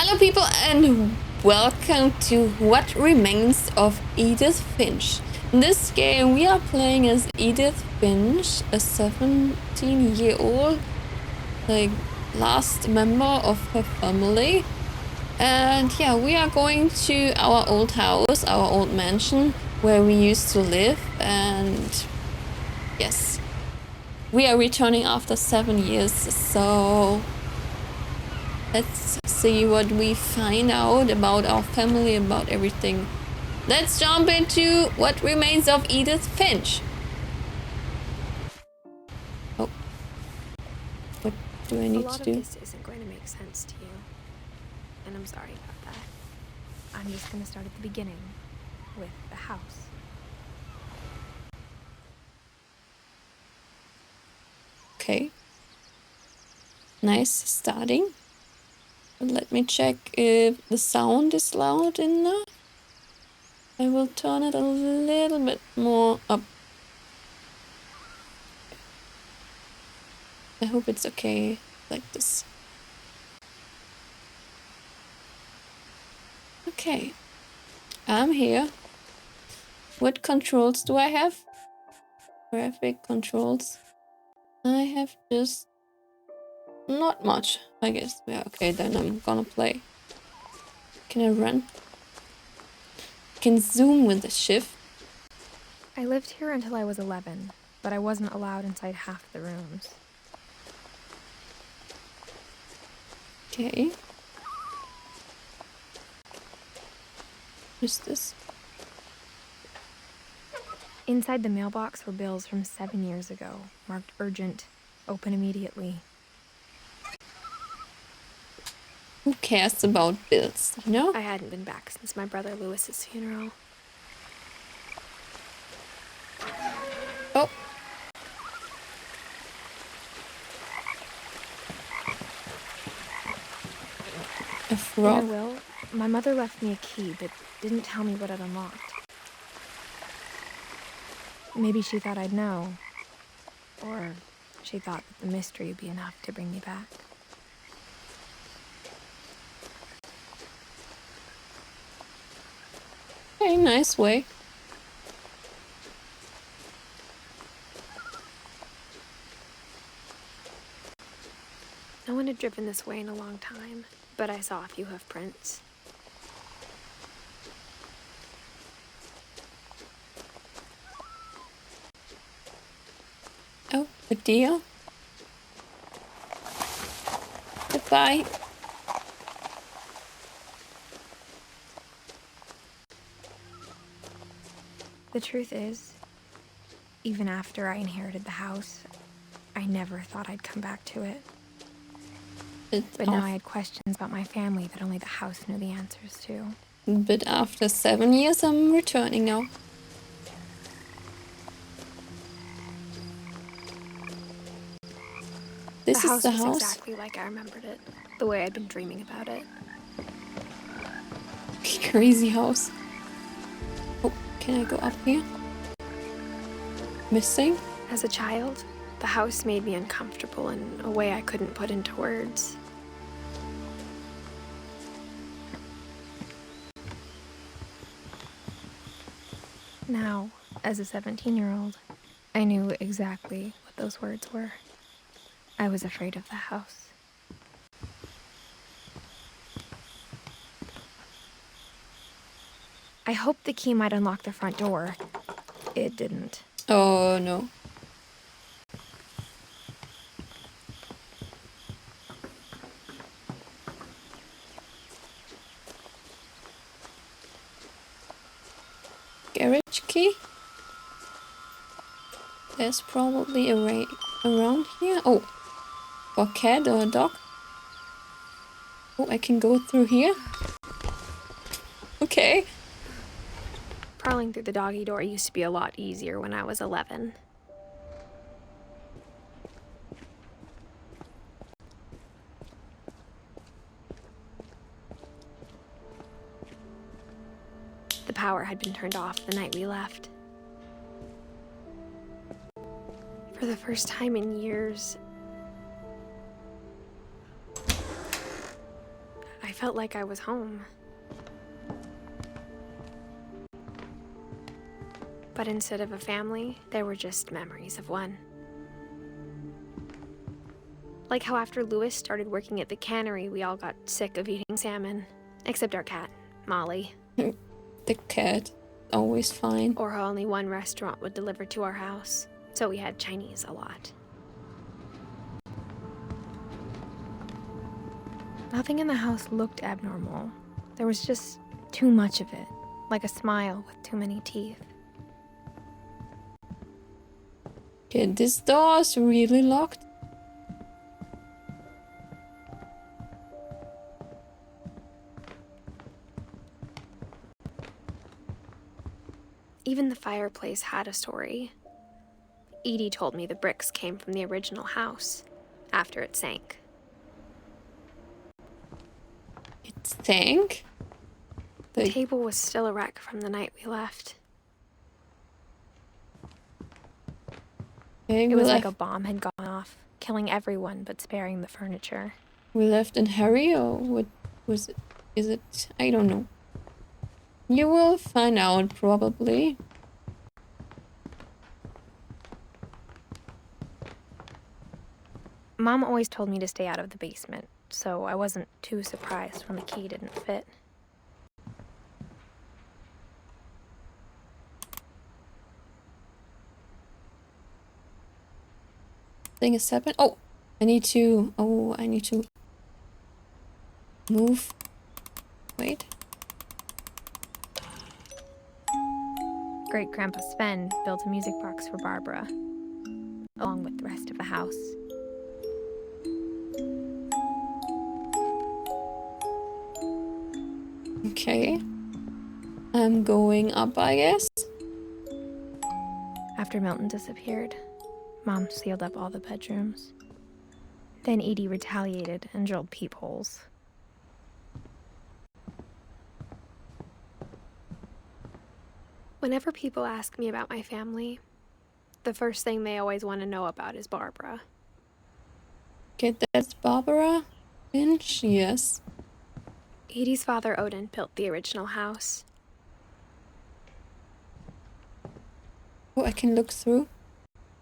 Hello people and welcome to What Remains of Edith Finch. In this game we are playing as Edith Finch, a 17-year-old last member of her family. And yeah, we are going to our old house, our old mansion where we used to live. And yes, we are returning after 7 years, so let's see what we find out about our family, about everything. Let's jump into What Remains of Edith Finch. Oh. What do I need to do? A lot of this isn't going to make sense to you. And I'm sorry about that. I'm just going to start at the beginning, with the house. Okay. Nice starting. But let me check if the sound is loud enough. I will turn it a little bit more up. I hope it's okay like this. Okay. I'm here. What controls do I have? Graphic controls. I have just not much, I guess. Yeah, okay, then I'm gonna play. Can I run? Can zoom with the shift. I lived here until I was 11, but I wasn't allowed inside half the rooms. Okay. What's this? Inside the mailbox were bills from 7 years ago, marked urgent, open immediately. Who cares about bills, you know? I hadn't been back since my brother Lewis's funeral. Oh. A frog. In her will, my mother left me a key, but didn't tell me what it unlocked. Maybe she thought I'd know. Or she thought that the mystery would be enough to bring me back. Very nice way. No one had driven this way in a long time, but I saw a few hoof prints. Oh, a deer. Goodbye. The truth is, even after I inherited the house, I never thought I'd come back to it. But now I had questions about my family that only the house knew the answers to. But after 7 years, I'm returning now. This is the house. Was exactly like I remembered it, the way I'd been dreaming about it. Crazy house. Oh, can I go up here? Missing? As a child, the house made me uncomfortable in a way I couldn't put into words. Now, as a 17-year-old, I knew exactly what those words were. I was afraid of the house. I hoped the key might unlock the front door. It didn't. Oh no. Garage key? There's probably a way around here. Oh, or a cat or a dog. Oh, I can go through here. Okay. Prowling through the doggy door used to be a lot easier when I was 11. The power had been turned off the night we left. For the first time in years, I felt like I was home. But instead of a family, there were just memories of one. Like how after Louis started working at the cannery, we all got sick of eating salmon. Except our cat, Molly. The cat, always fine. Or how only one restaurant would deliver to our house, so we had Chinese a lot. Nothing in the house looked abnormal. There was just too much of it, like a smile with too many teeth. Okay, this door is really locked. Even the fireplace had a story. Edie told me the bricks came from the original house, after it sank. It sank? The table was still a wreck from the night we left. Okay, it was like a bomb had gone off, killing everyone but sparing the furniture. We left in hurry, or what was it? Is it? I don't know. You will find out, probably. Mom always told me to stay out of the basement, so I wasn't too surprised when the key didn't fit. Thing is happening. Oh, I need to move. Wait. Great-Grandpa Sven built a music box for Barbara, along with the rest of the house. Okay. I'm going up, I guess. After Milton disappeared, Mom sealed up all the bedrooms. Then Edie retaliated and drilled peepholes. Whenever people ask me about my family, the first thing they always want to know about is Barbara. Okay, that's Barbara Finch, yes. Edie's father, Odin, built the original house. Oh, I can look through.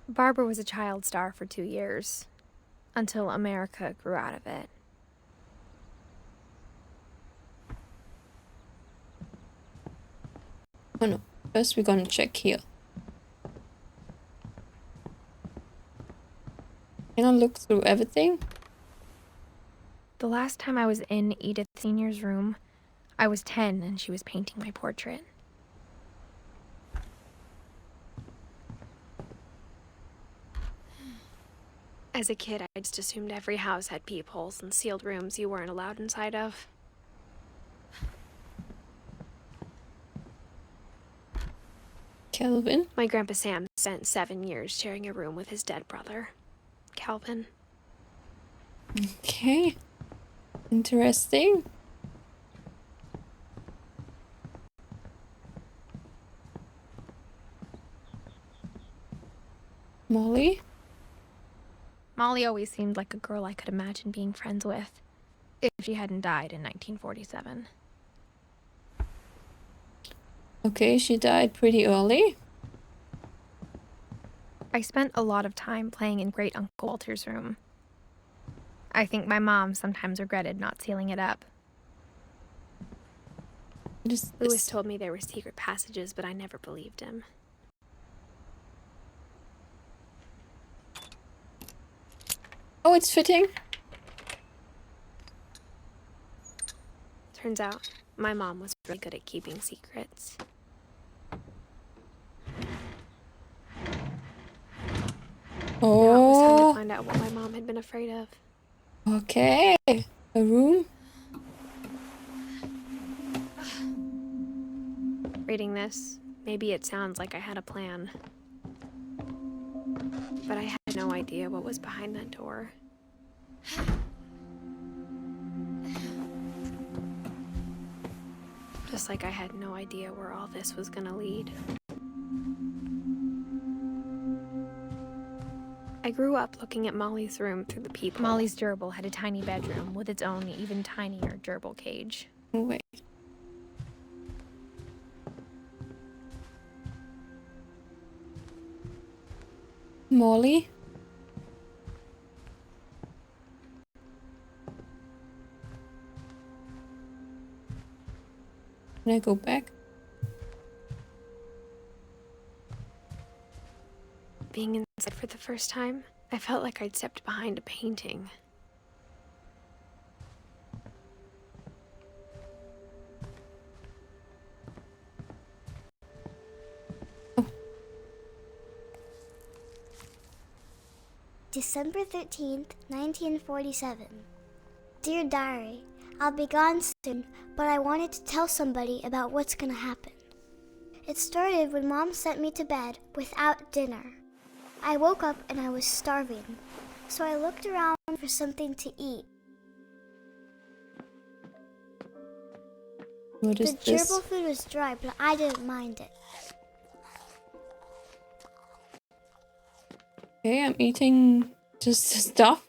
Barbara was a child star for 2 years, until America grew out of it. Oh no, first we're gonna check here. Can I look through everything? The last time I was in Edith Sr.'s room, I was 10 and she was painting my portrait. As a kid, I just assumed every house had peepholes and sealed rooms you weren't allowed inside of. Kelvin? My Grandpa Sam spent 7 years sharing a room with his dead brother, Calvin. Okay. Interesting. Molly? Molly always seemed like a girl I could imagine being friends with, if she hadn't died in 1947. Okay, she died pretty early. I spent a lot of time playing in Great Uncle Walter's room. I think my mom sometimes regretted not sealing it up. Louis told me there were secret passages, but I never believed him. Oh, it's fitting. Turns out, my mom was really good at keeping secrets. Oh. Now it was time to find out what my mom had been afraid of. Okay. A room. Reading this, maybe it sounds like I had a plan. But I had no idea what was behind that door. Just like I had no idea where all this was gonna lead. I grew up looking at Molly's room through the peephole. Molly's gerbil had a tiny bedroom with its own even tinier gerbil cage. Oh, wait. Molly? Can I go back? Being inside for the first time, I felt like I'd stepped behind a painting. December 13th, 1947. Dear Diary, I'll be gone soon, but I wanted to tell somebody about what's gonna happen. It started when Mom sent me to bed without dinner. I woke up and I was starving, so I looked around for something to eat. What is The this? gerbil food was dry, but I didn't mind it. Okay, I'm eating just stuff.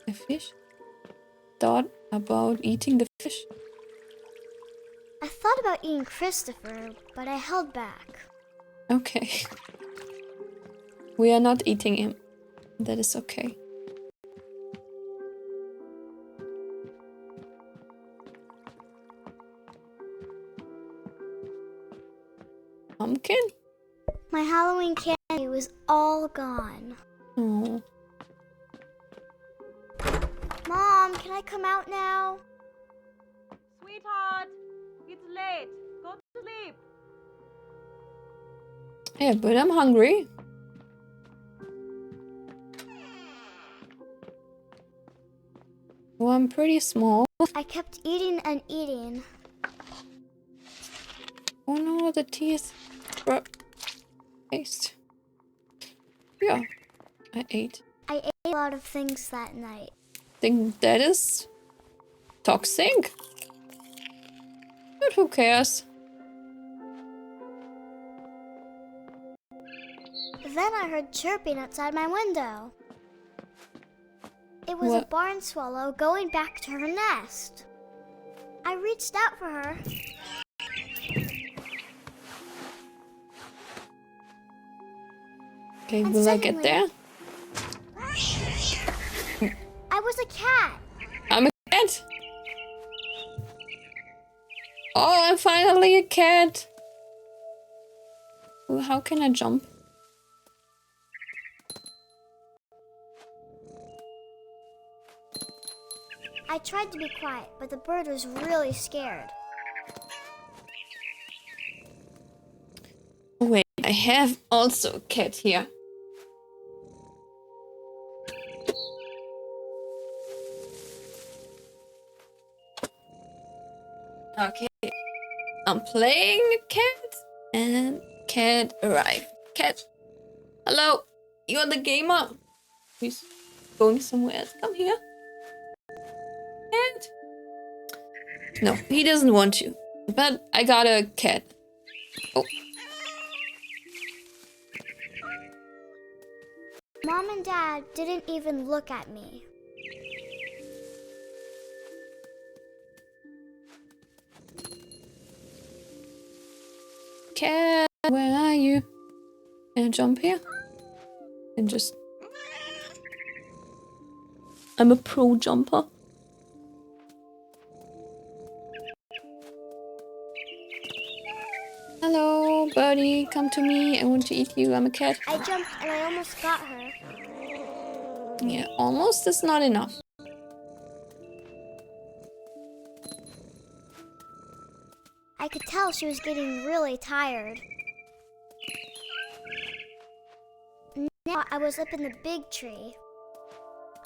A fish? Thought about eating the fish. I thought about eating Christopher, but I held back. Okay. We are not eating him. That is okay. Pumpkin? My Halloween candy was all gone. Oh. Mom, can I come out now? Sweetheart, it's late. Go to sleep. Yeah, but I'm hungry. Well, I'm pretty small. I kept eating and eating. Oh no, the teeth. Taste. Yeah, I ate. I ate a lot of things that night. Think that is toxic? But who cares? Then I heard chirping outside my window. It was What? a barn swallow going back to her nest. I reached out for her. Okay, And will I get suddenly- there? I was a cat. I'm a cat! Oh, I'm finally a cat! Well, how can I jump? I tried to be quiet, but the bird was really scared. Wait, I have also a cat here. Okay, I'm playing a cat and cat arrived. Cat, hello, you're the gamer. He's going somewhere else. Come here. Cat. No, he doesn't want to. But I got a cat. Oh. Mom and Dad didn't even look at me. Cat, where are you? Can I jump here? And just... I'm a pro jumper. Hello, birdie, come to me. I want to eat you. I'm a cat. I jumped and I almost got her. Yeah, almost is not enough. I could tell she was getting really tired. Now I was up in the big tree.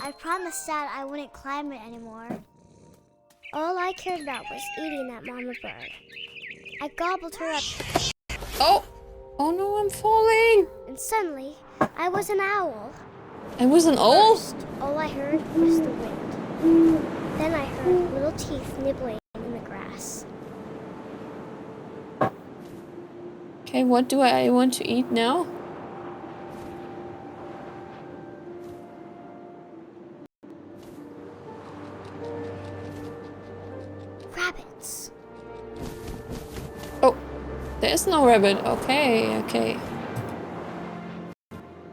I promised Dad I wouldn't climb it anymore. All I cared about was eating that mama bird. I gobbled her up, Oh! Oh no, I'm falling! and suddenly, I was an owl. I was an owl? First, all I heard was the wind. Then I heard little teeth nibbling in the grass. Okay, Okay, what do I want to eat now? Rabbits. Oh, there's no rabbit. Okay, okay.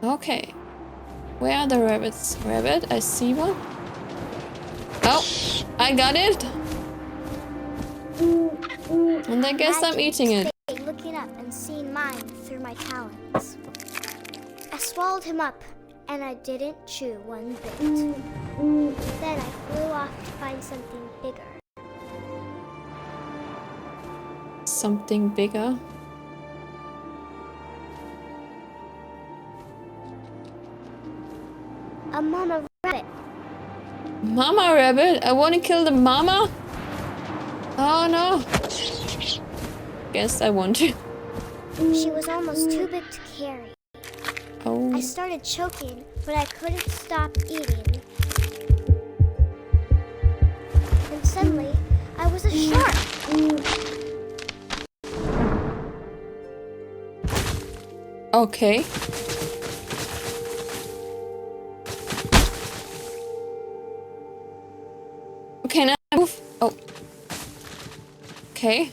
Okay. Where are the rabbits? Rabbit, I see one. Oh, I got it. And I guess I'm eating it. Looking up and seeing mine through my talons. I swallowed him up, and I didn't chew one bit. Then I flew off to find something bigger. Something bigger. A mama rabbit. Mama rabbit? I want to kill the mama? Oh no. Guess I want to. She was almost too big to carry. Oh. I started choking, but I couldn't stop eating. And suddenly, I was a shark. Okay. Can I move? Oh. Okay.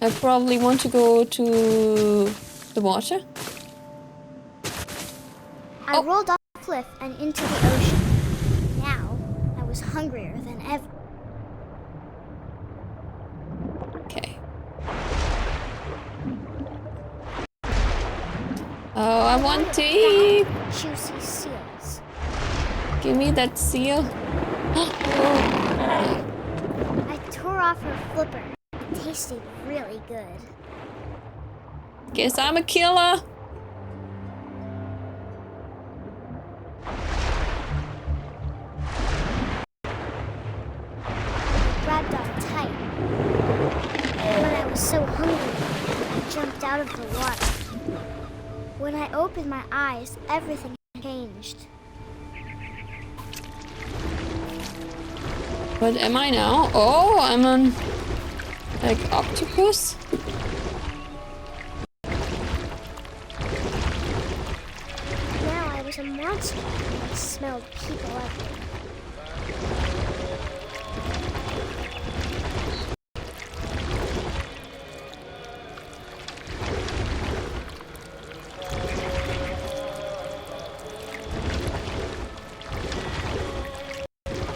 I probably want to go to the water. I rolled off the cliff and into the ocean. Now, I was hungrier than ever. Okay. Oh, I want to eat. Juicy seals. Give me that seal. I tore off her flipper. It tasted really good. Guess I'm a killer. Grabbed on tight. But I was so hungry, I jumped out of the water. When I opened my eyes, everything changed. What am I now? Oh, I'm an like octopus. Now I was a monster and I smelled people everywhere.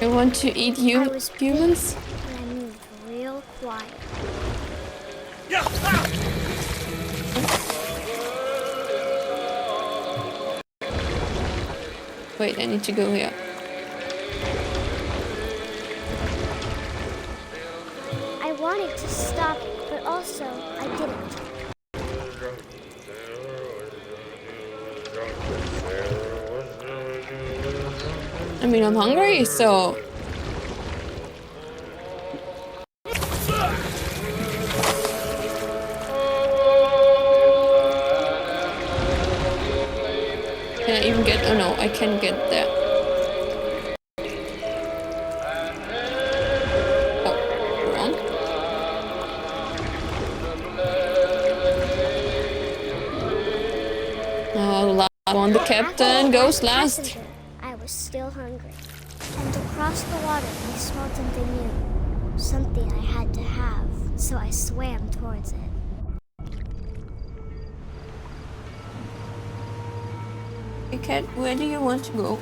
I want to eat you I was humans. big, and I moved real quiet. Wait, I need to go here. I wanted to stop, but also I didn't. I mean, I'm hungry, so... Can I even get... Oh no, I can't get there. Oh, wrong. Oh, last one. The captain goes last. I was still hungry. And across the water, I smelled something new. Something I had to have, so I swam towards it. Hey, Cat, where do you want to go?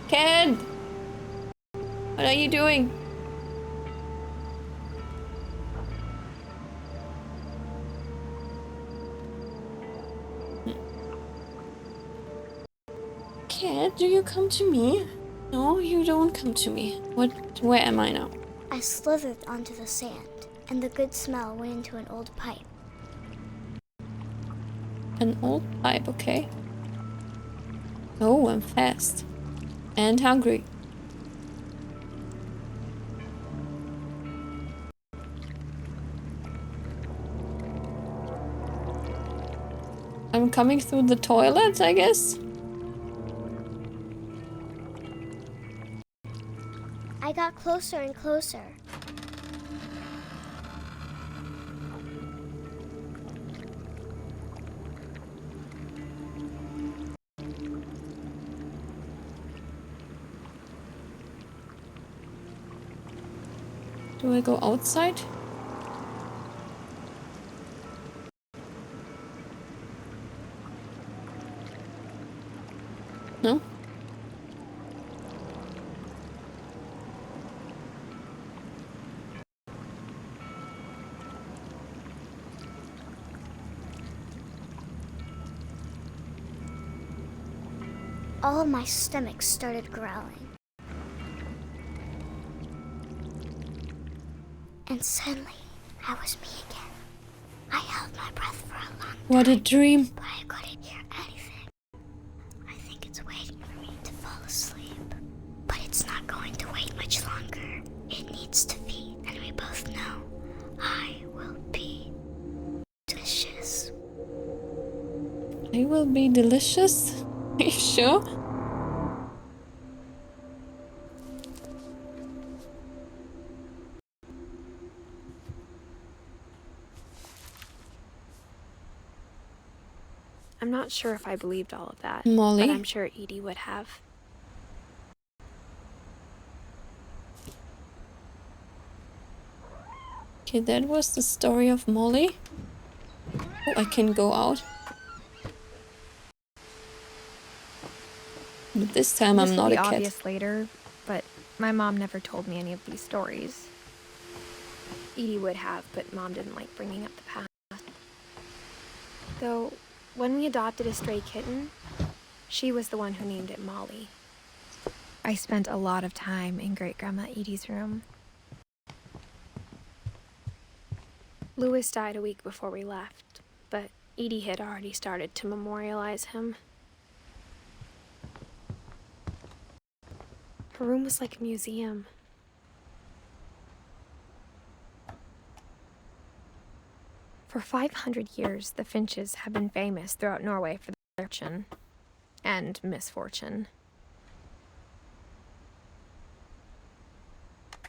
Cat! What are you doing? Cat, do you come to me? No, you don't come to me. Where am I now? I slithered onto the sand, and the good smell went into an old pipe. An old pipe, okay. Oh, I'm fast. And hungry. I'm coming through the toilet, I guess. I got closer and closer. Do I go outside? No? All of my stomach started growling. And suddenly, I was me again. I held my breath for a long time. What a dream. But I couldn't hear anything. I think it's waiting for me to fall asleep. But it's not going to wait much longer. It needs to feed, and we both know I will be delicious. I will be delicious? Are you sure? I'm not sure if I believed all of that, Molly? but I'm sure Edie would have. Okay, that was the story of Molly. Oh, I can go out. But this time I'm not a cat. Obvious later, but my mom never told me any of these stories. Edie would have, but Mom didn't like bringing up the past. Though, when we adopted a stray kitten, she was the one who named it Molly. I spent a lot of time in Great-Grandma Edie's room. Louis died a week before we left, but Edie had already started to memorialize him. Her room was like a museum. For 500 years, the Finches have been famous throughout Norway for their fortune and misfortune.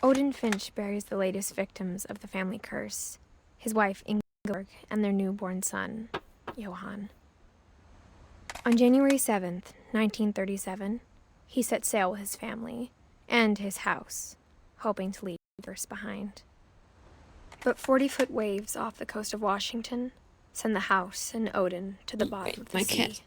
Odin Finch buries the latest victims of the family curse, his wife Ingeborg and their newborn son, Johan. On January 7th, 1937, he set sail with his family and his house, hoping to leave the curse behind. But 40-foot waves off the coast of Washington send the house and Odin to the bottom of the sea. Cat.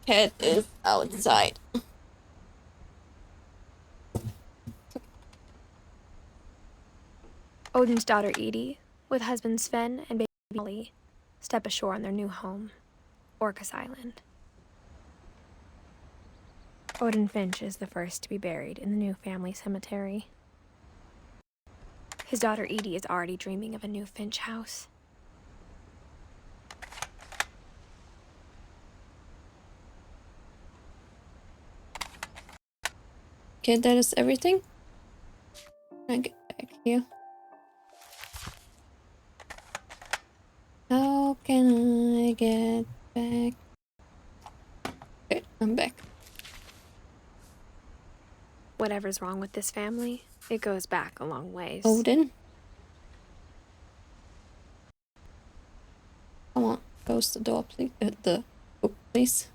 Cat is outside. Odin's daughter Edie, with husband Sven and baby Molly, step ashore on their new home, Orcas Island. Odin Finch is the first to be buried in the new family cemetery. His daughter Edie is already dreaming of a new Finch house. Okay, that is everything. I get back here. How can I get back? Okay, I'm back. Whatever's wrong with this family, it goes back a long ways. Odin? Come on, close the door, please. The book, please.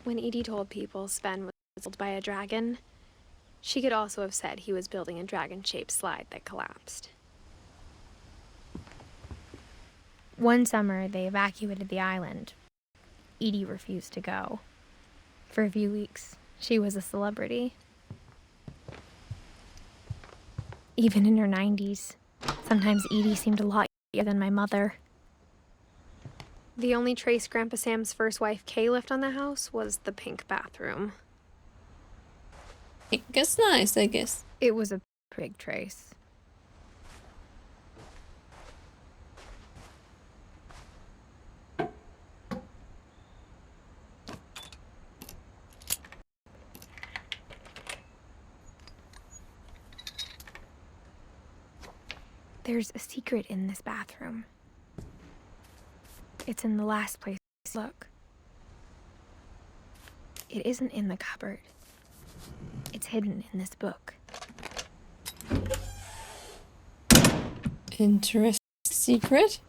When Edie told people Sven was killed by a dragon, she could also have said he was building a dragon-shaped slide that collapsed. One summer, they evacuated the island. Edie refused to go. For a few weeks, she was a celebrity. Even in her 90s, sometimes Edie seemed a lot younger than my mother. The only trace Grandpa Sam's first wife, Kay, left on the house was the pink bathroom. It gets nice, I guess. It was a big trace. There's a secret in this bathroom. It's in the last place you look. It isn't in the cupboard. It's It's hidden in this book. Interesting secret.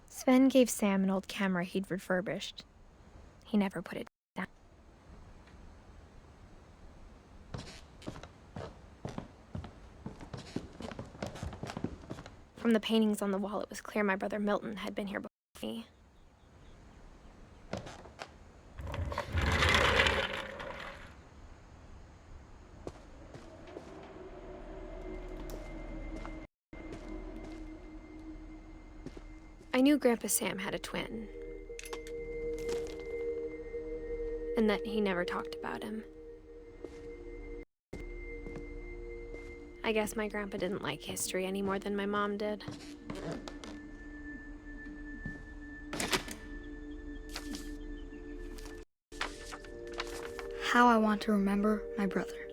Sven gave Sam an old camera he'd refurbished. He never put it down. From the paintings on the wall, it was clear my brother Milton had been here before me. I knew Grandpa Sam had a twin, and that he never talked about him. I guess my grandpa didn't like history any more than my mom did. How I Want to Remember My Brother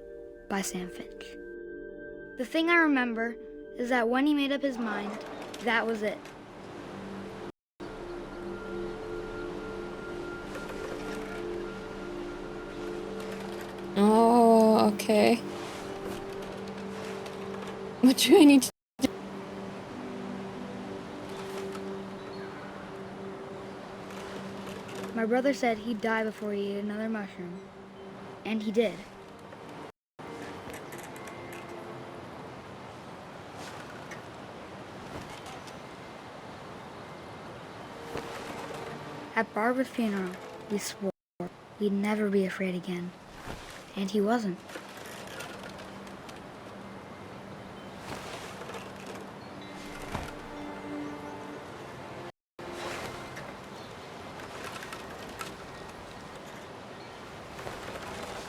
by Sam Finch. The thing I remember is that when he made up his mind, that was it. Oh, okay. What do I need to do? My brother said he'd die before he ate another mushroom. And he did. At Barbara's funeral, we swore we'd never be afraid again. And he wasn't.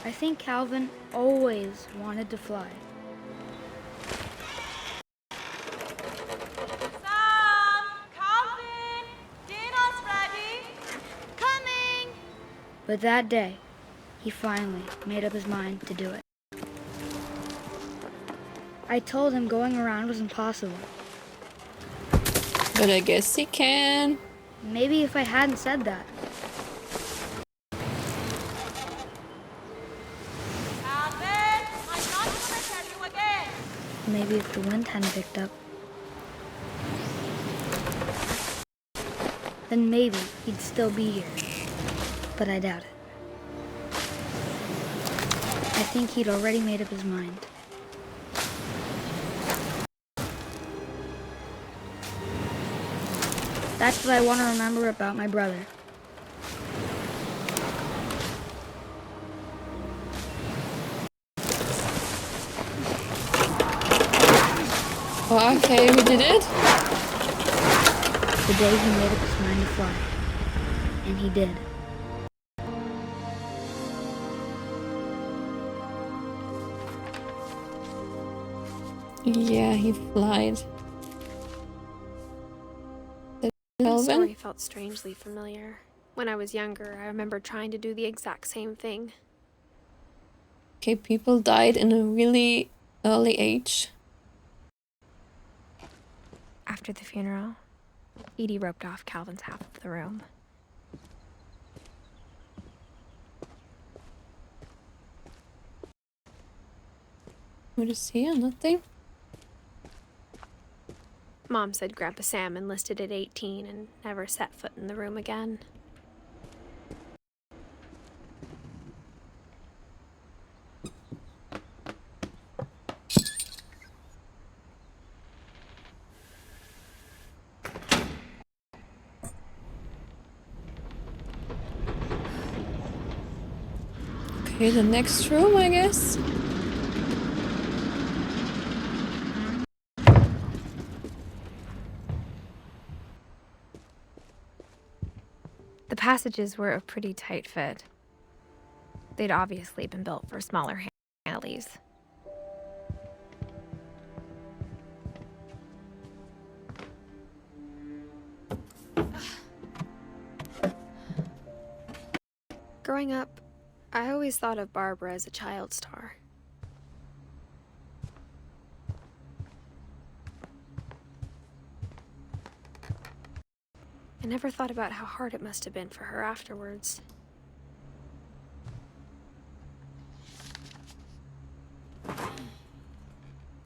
I think Calvin always wanted to fly. Sam! Calvin! Dinner's ready! Coming! But that day, he finally made up his mind to do it. I told him going around was impossible. But I guess he can. Maybe if I hadn't said that. Calvin! I'm not gonna tell you again! Maybe if the wind hadn't picked up. Then maybe he'd still be here. But I doubt it. I think he'd already made up his mind. That's what I want to remember about my brother. Oh, okay, we did it. The day he made up his mind to fly. And he did. Yeah, he flied. The story felt strangely familiar. When I was younger, I remember trying to do the exact same thing. Okay, people died in a really early age. After the funeral, Edie roped off Calvin's half of the room. What is here? Nothing? Mom said Grandpa Sam enlisted at 18 and never set foot in the room again. Okay, the next room, I guess. The passages were a pretty tight fit. They'd obviously been built for smaller handleys. Growing up, I always thought of Barbara as a child star. never thought about how hard it must have been for her afterwards.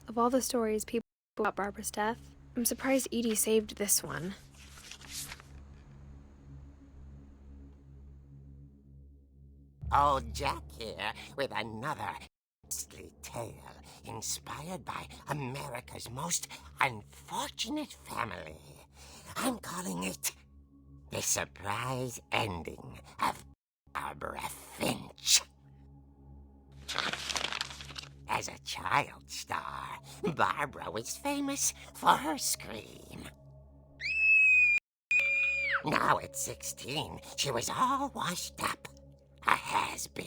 Of all the stories people about Barbara's death, I'm surprised Edie saved this one. Old Jack here with another ghastly tale inspired by America's most unfortunate family. I'm calling it The Surprise Ending of Barbara Finch. As a child star, Barbara was famous for her scream. Now at 16, she was all washed up. A has-been.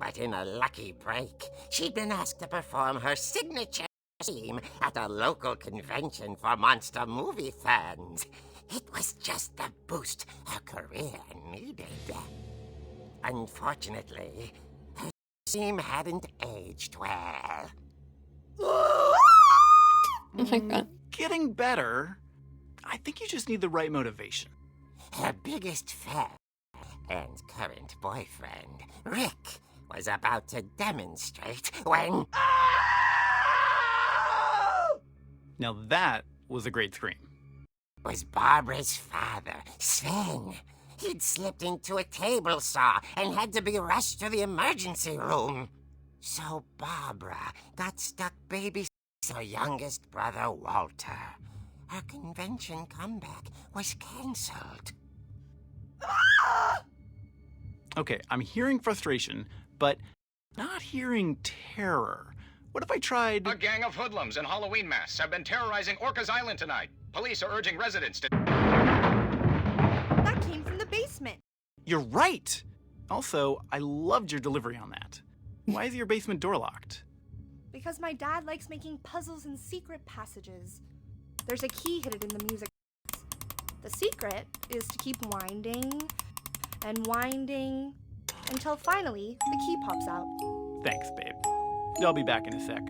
But in a lucky break, she'd been asked to perform her signature scream at a local convention for monster movie fans. It was just the boost her career needed. Unfortunately, her scream hadn't aged well. Oh my god. Getting better. I think you just need the right motivation. Her biggest fan and current boyfriend, Rick, was about to demonstrate when... Now that was a great scream. was Barbara's father, Sven. He'd slipped into a table saw and had to be rushed to the emergency room. So Barbara got stuck babysitting her youngest brother, Walter. Her convention comeback was cancelled. Okay, I'm hearing frustration, but not hearing terror. What if I tried... A gang of hoodlums in Halloween masks have been terrorizing Orcas Island tonight. Police are urging residents to... That came from the basement. You're right! Also, I loved your delivery on that. Why is your basement door locked? Because my dad likes making puzzles and secret passages. There's a key hidden in the music. The secret is to keep winding and winding until finally the key pops out. Thanks, babe. I'll be back in a sec.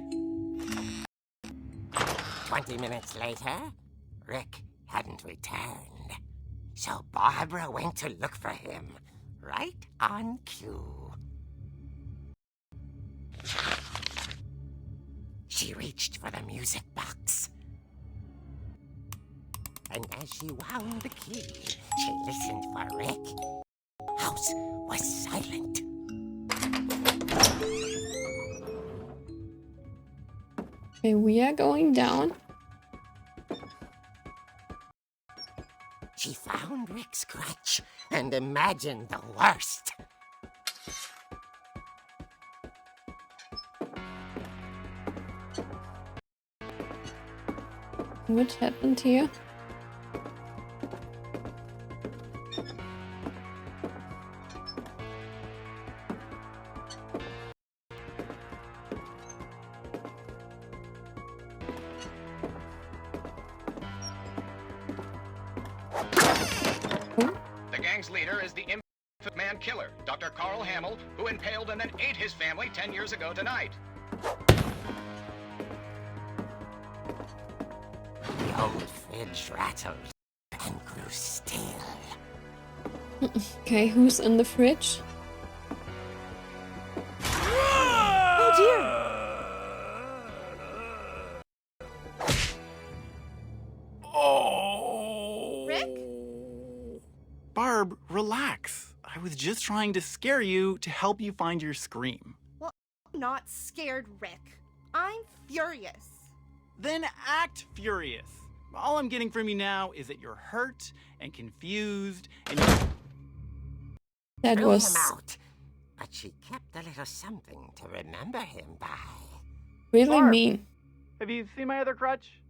20 minutes later, Rick hadn't returned. So Barbara went to look for him, right on cue. She reached for the music box. And as she wound the key, she listened for Rick. House was silent. Okay, we are going down. She found Rick's crutch and imagined the worst. What happened here? The gang's leader is the infamous man killer, Dr. Carl Hamill, who impaled and then ate his family 10 years ago tonight. The old fridge rattled and grew still. Okay, who's in the fridge? Oh dear! Oh! Rick? Barb, relax. I was just trying to scare you to help you find your scream. Well, I'm not scared, Rick. I'm furious. Then act furious. All I'm getting from you now is that you're hurt and confused and That Threw was him out, but she kept a little something to remember him by. really Barb. mean. Have you seen my other crutch?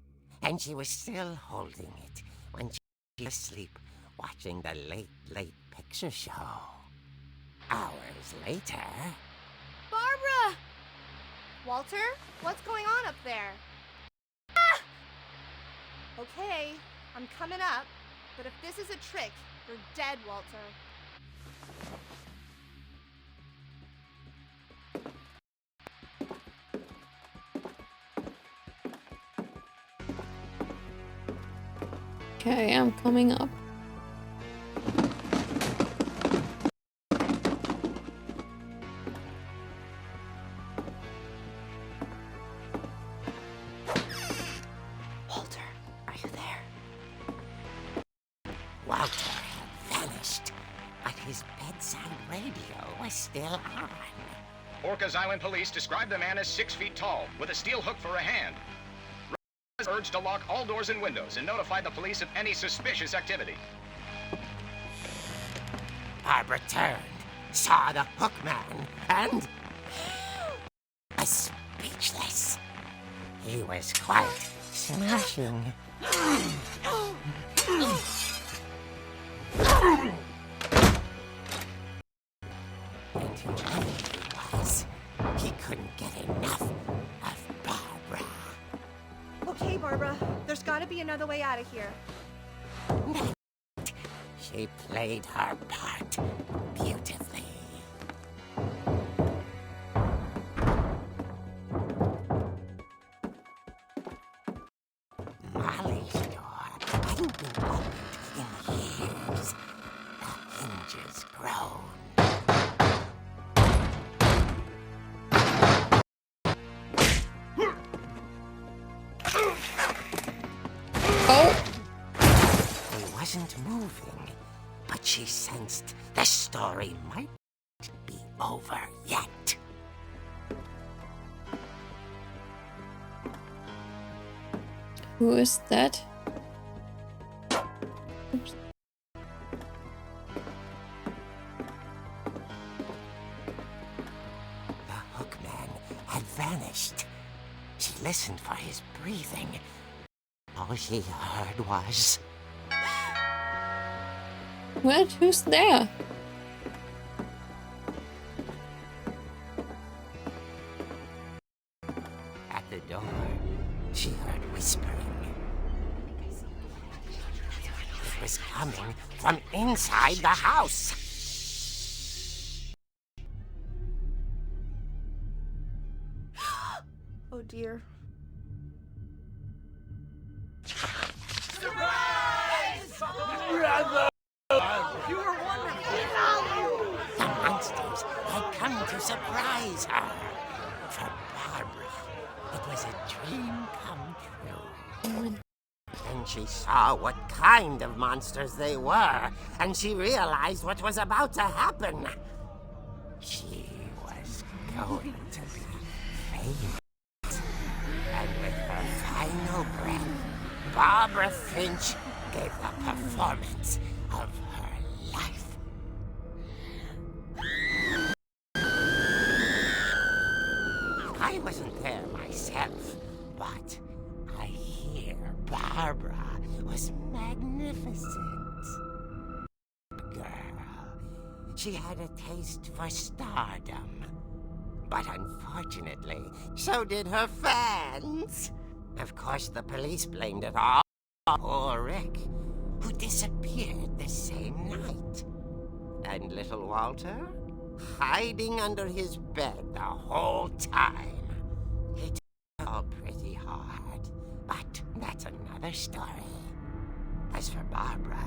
And she was still holding it when she was asleep watching the late picture show. Hours later... Barbara! Walter, what's going on up there? Ah! Okay, I'm coming up, but if this is a trick, you're dead, Walter. Okay, I'm coming up. Walter, are you there? Walter had vanished, but his bedside radio was still on. Orcas Island police described the man as 6 feet tall, with a steel hook for a hand. Urged to lock all doors and windows and notify the police of any suspicious activity. Barbara turned, saw the hook man, and was speechless. He was quite smashing. And who he was, he couldn't get enough of Barbara. Okay, Barbara, there's gotta be another way out of here. She played her part beautifully. Molly's door hadn't been opened in years. The hinges groaned. Oh! He wasn't moving, but she sensed the story might be over yet. Who is that? Oops. The hookman had vanished. She listened for his breathing. All she heard was... What? Who's there? At the door, she heard whispering. It was coming from inside the house. Oh dear. The monsters had come to surprise her. For Barbara, it was a dream come true. Then she saw what kind of monsters they were, and she realized what was about to happen. She was going to be famous. And with her final breath, Barbara Finch gave the performance of her life. I wasn't there myself, but I hear Barbara was magnificent. Girl, she had a taste for stardom. But unfortunately, so did her fans. Of course, the police blamed it all on poor Rick, who disappeared the same night. And little Walter, hiding under his bed the whole time. He took it all pretty hard, but that's another story. As for Barbara,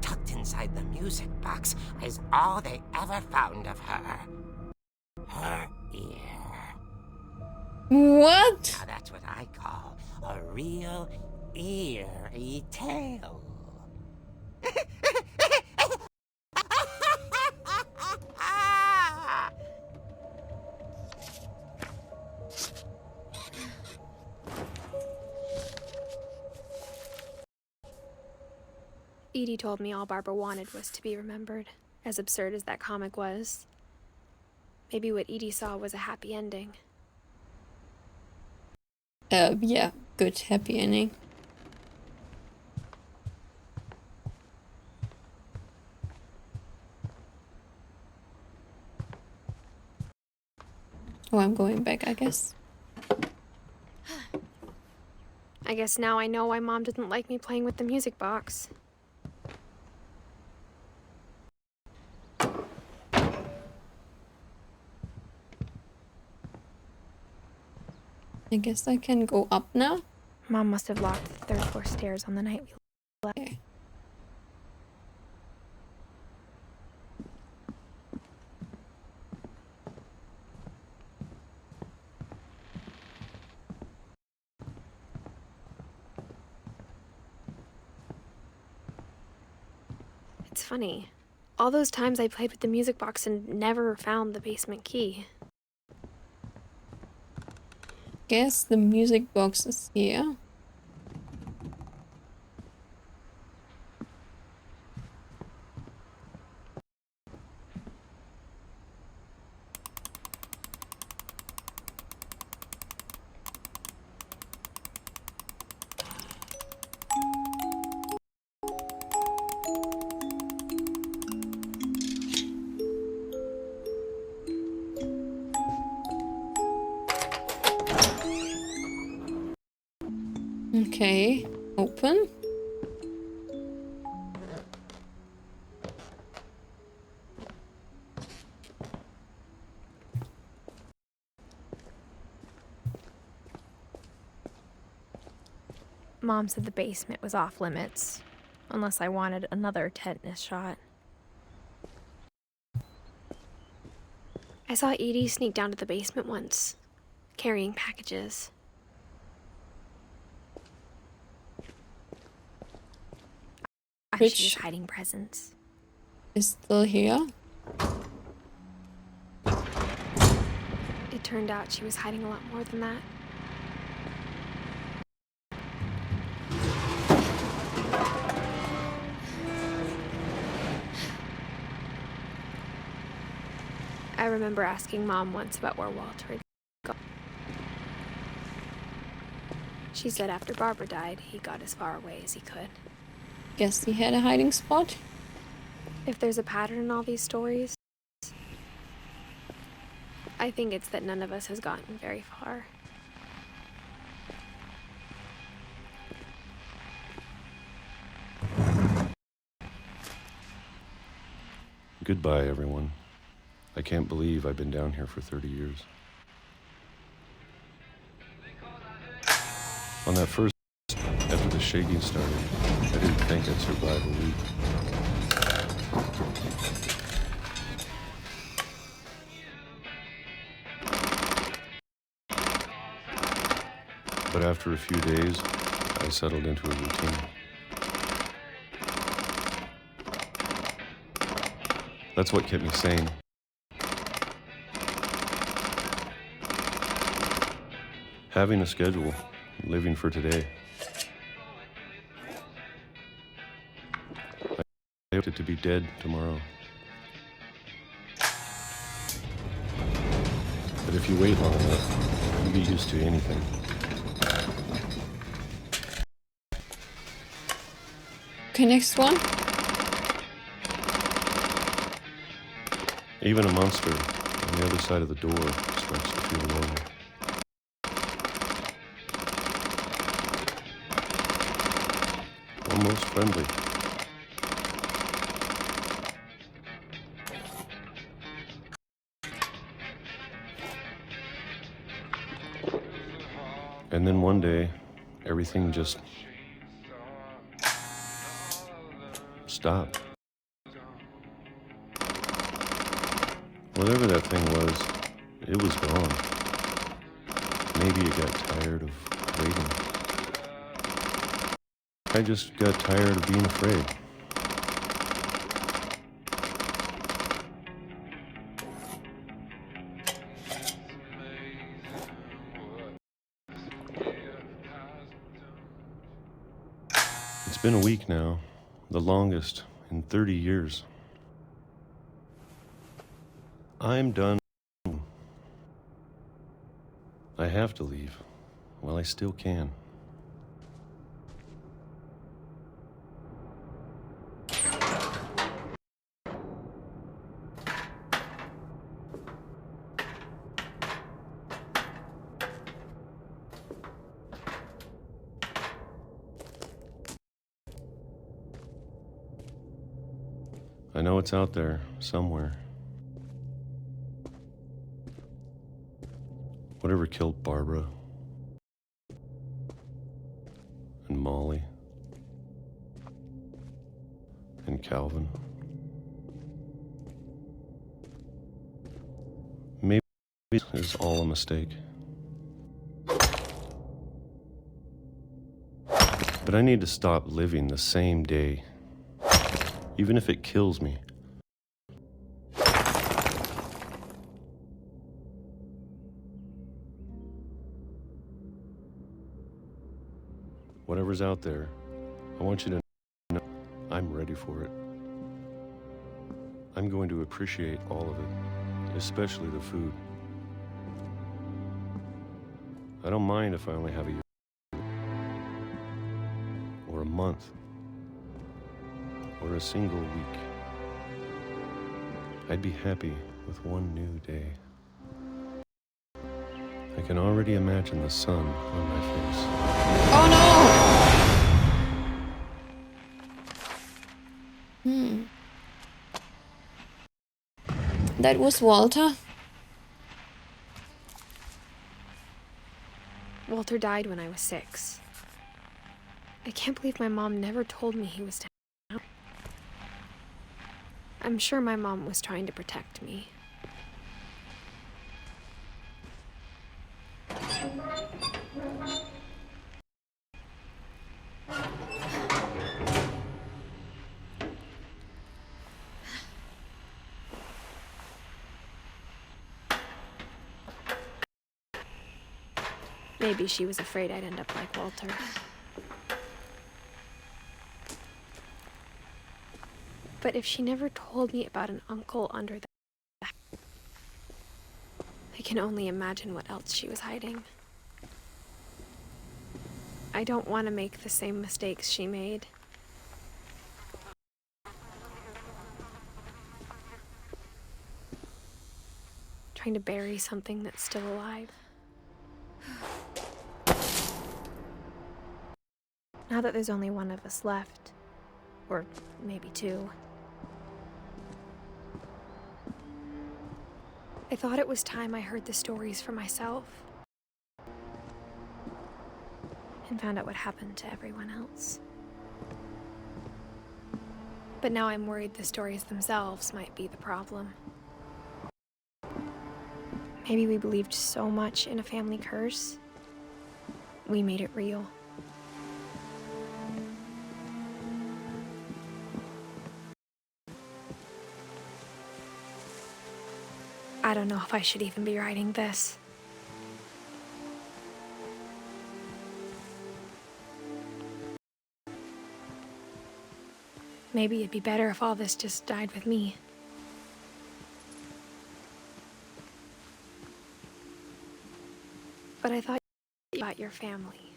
tucked inside the music box is all they ever found of her. Her ear. What? Now that's what I call a real eerie tale. Edie told me all Barbara wanted was to be remembered, as absurd as that comic was. Maybe what Edie saw was a happy ending. Yeah, good happy ending. Oh, I'm going back, I guess. I guess now I know why Mom didn't like me playing with the music box. I guess I can go up now. Mom must have locked the third floor stairs on the night we Okay. It's funny. All those times I played with the music box and never found the basement key. Guess the music box is here. Okay, open. Mom said the basement was off limits, unless I wanted another tetanus shot. I saw Edie sneak down to the basement once, carrying packages. She was hiding presents. Is still here. It turned out she was hiding a lot more than that. I remember asking Mom once about where Walter had gone. She said after Barbara died, he got as far away as he could. Guess he had a hiding spot. If there's a pattern in all these stories, I think it's that none of us has gotten very far. Goodbye, everyone. I can't believe I've been down here for 30 years. On that first, after the shaking started, I didn't think I'd survive a week. But after a few days, I settled into a routine. That's what kept me sane. Having a schedule, living for today. I hoped to be dead tomorrow. But if you wait long enough, you get used to anything. Okay, next one. Even a monster on the other side of the door starts to feel lonely. Almost friendly. And then one day, everything just stopped. Whatever that thing was, it was gone. Maybe it got tired of waiting. I just got tired of being afraid. It's been a week now, the longest in 30 years. I'm done. I have to leave while I still can. I know it's out there somewhere. Whatever killed Barbara and Molly Calvin. Maybe it's all a mistake. But I need to stop living the same day, even if it kills me. Whatever's out there, I want you to know I'm ready for it. I'm going to appreciate all of it, especially the food. I don't mind if I only have a year or a month or a single week. I'd be happy with one new day. I can already imagine the sun on my face. Oh no! That was Walter. Walter died when I was 6. I can't believe my mom never told me he was down. I'm sure my mom was trying to protect me. Maybe she was afraid I'd end up like Walter. But if she never told me about an uncle under the... I can only imagine what else she was hiding. I don't want to make the same mistakes she made. Trying to bury something that's still alive. Now that there's only one of us left, or maybe 2, I thought it was time I heard the stories for myself and found out what happened to everyone else. But now I'm worried the stories themselves might be the problem. Maybe we believed so much in a family curse, we made it real. I don't know if I should even be writing this. Maybe it'd be better if all this just died with me. But I thought about your family.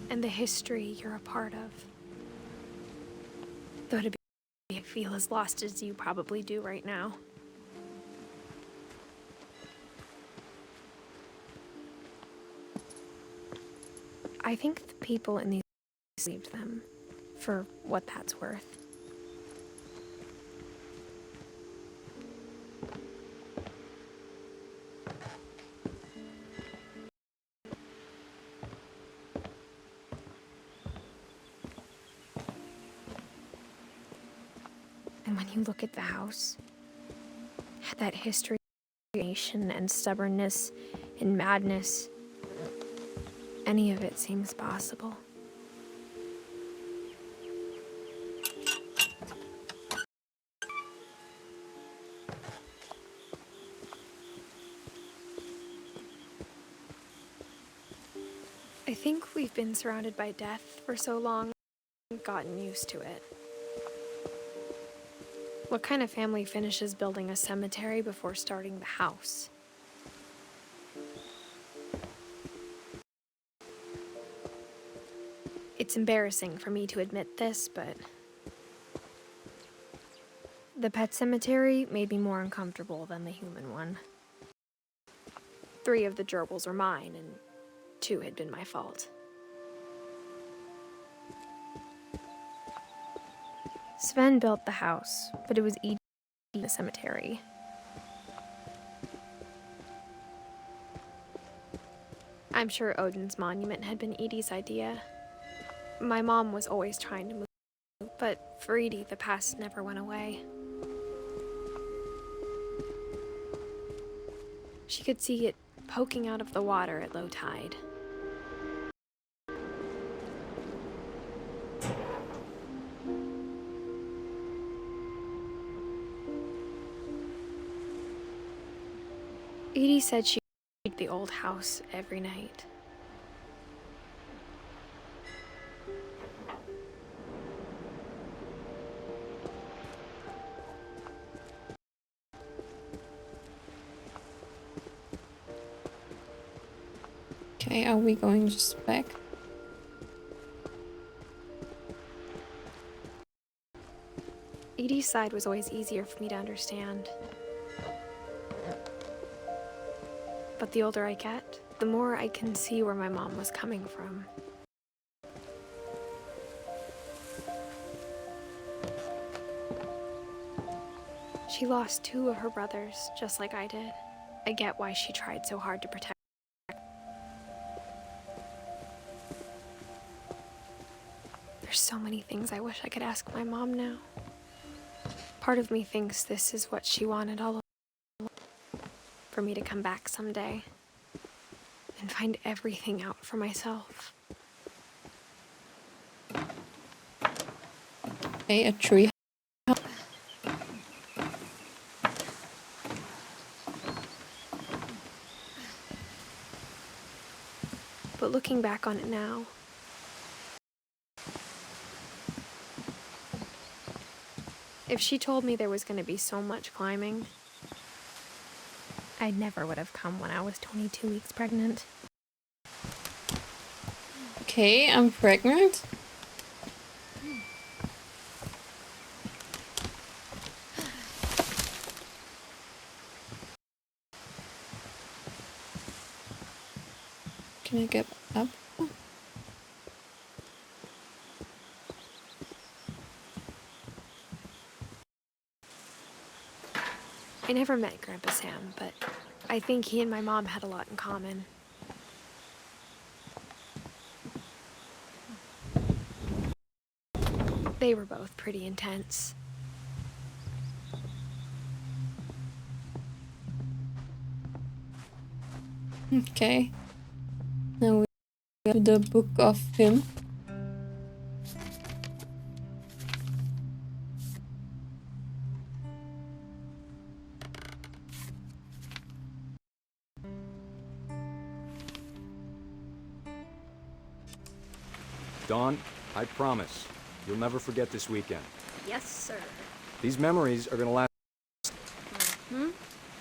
And the history you're a part of. Though to be, I feel as lost as you probably do right now. I think the people in these believed them, for what that's worth. And when you look at the house, that history, nation, and stubbornness, and madness, any of it seems possible. I think we've been surrounded by death for so long, we've gotten used to it. What kind of family finishes building a cemetery before starting the house? It's embarrassing for me to admit this, but the pet cemetery made me more uncomfortable than the human one. 3 of the gerbils were mine, and 2 had been my fault. Sven built the house, but it was Edith the cemetery. I'm sure Odin's monument had been Edie's idea. My mom was always trying to move, but for Edie, the past never went away. She could see it poking out of the water at low tide. Edie said she'd read the old house every night. Okay, are we going just back? Edie's side was always easier for me to understand. But the older I get, the more I can see where my mom was coming from. She lost 2 of her brothers, just like I did. I get why she tried so hard to protect. There's so many things I wish I could ask my mom now. Part of me thinks this is what she wanted all along. For me to come back someday and find everything out for myself. Okay, a tree. But looking back on it now, if she told me there was going to be so much climbing, I never would have come when I was 22 weeks pregnant. Okay, I'm pregnant. Can I get up? I never met Grandpa Sam, but I think he and my mom had a lot in common. They were both pretty intense. Okay. Now we go to the book of him. Dawn, I promise, you'll never forget this weekend. Yes, sir. These memories are gonna last.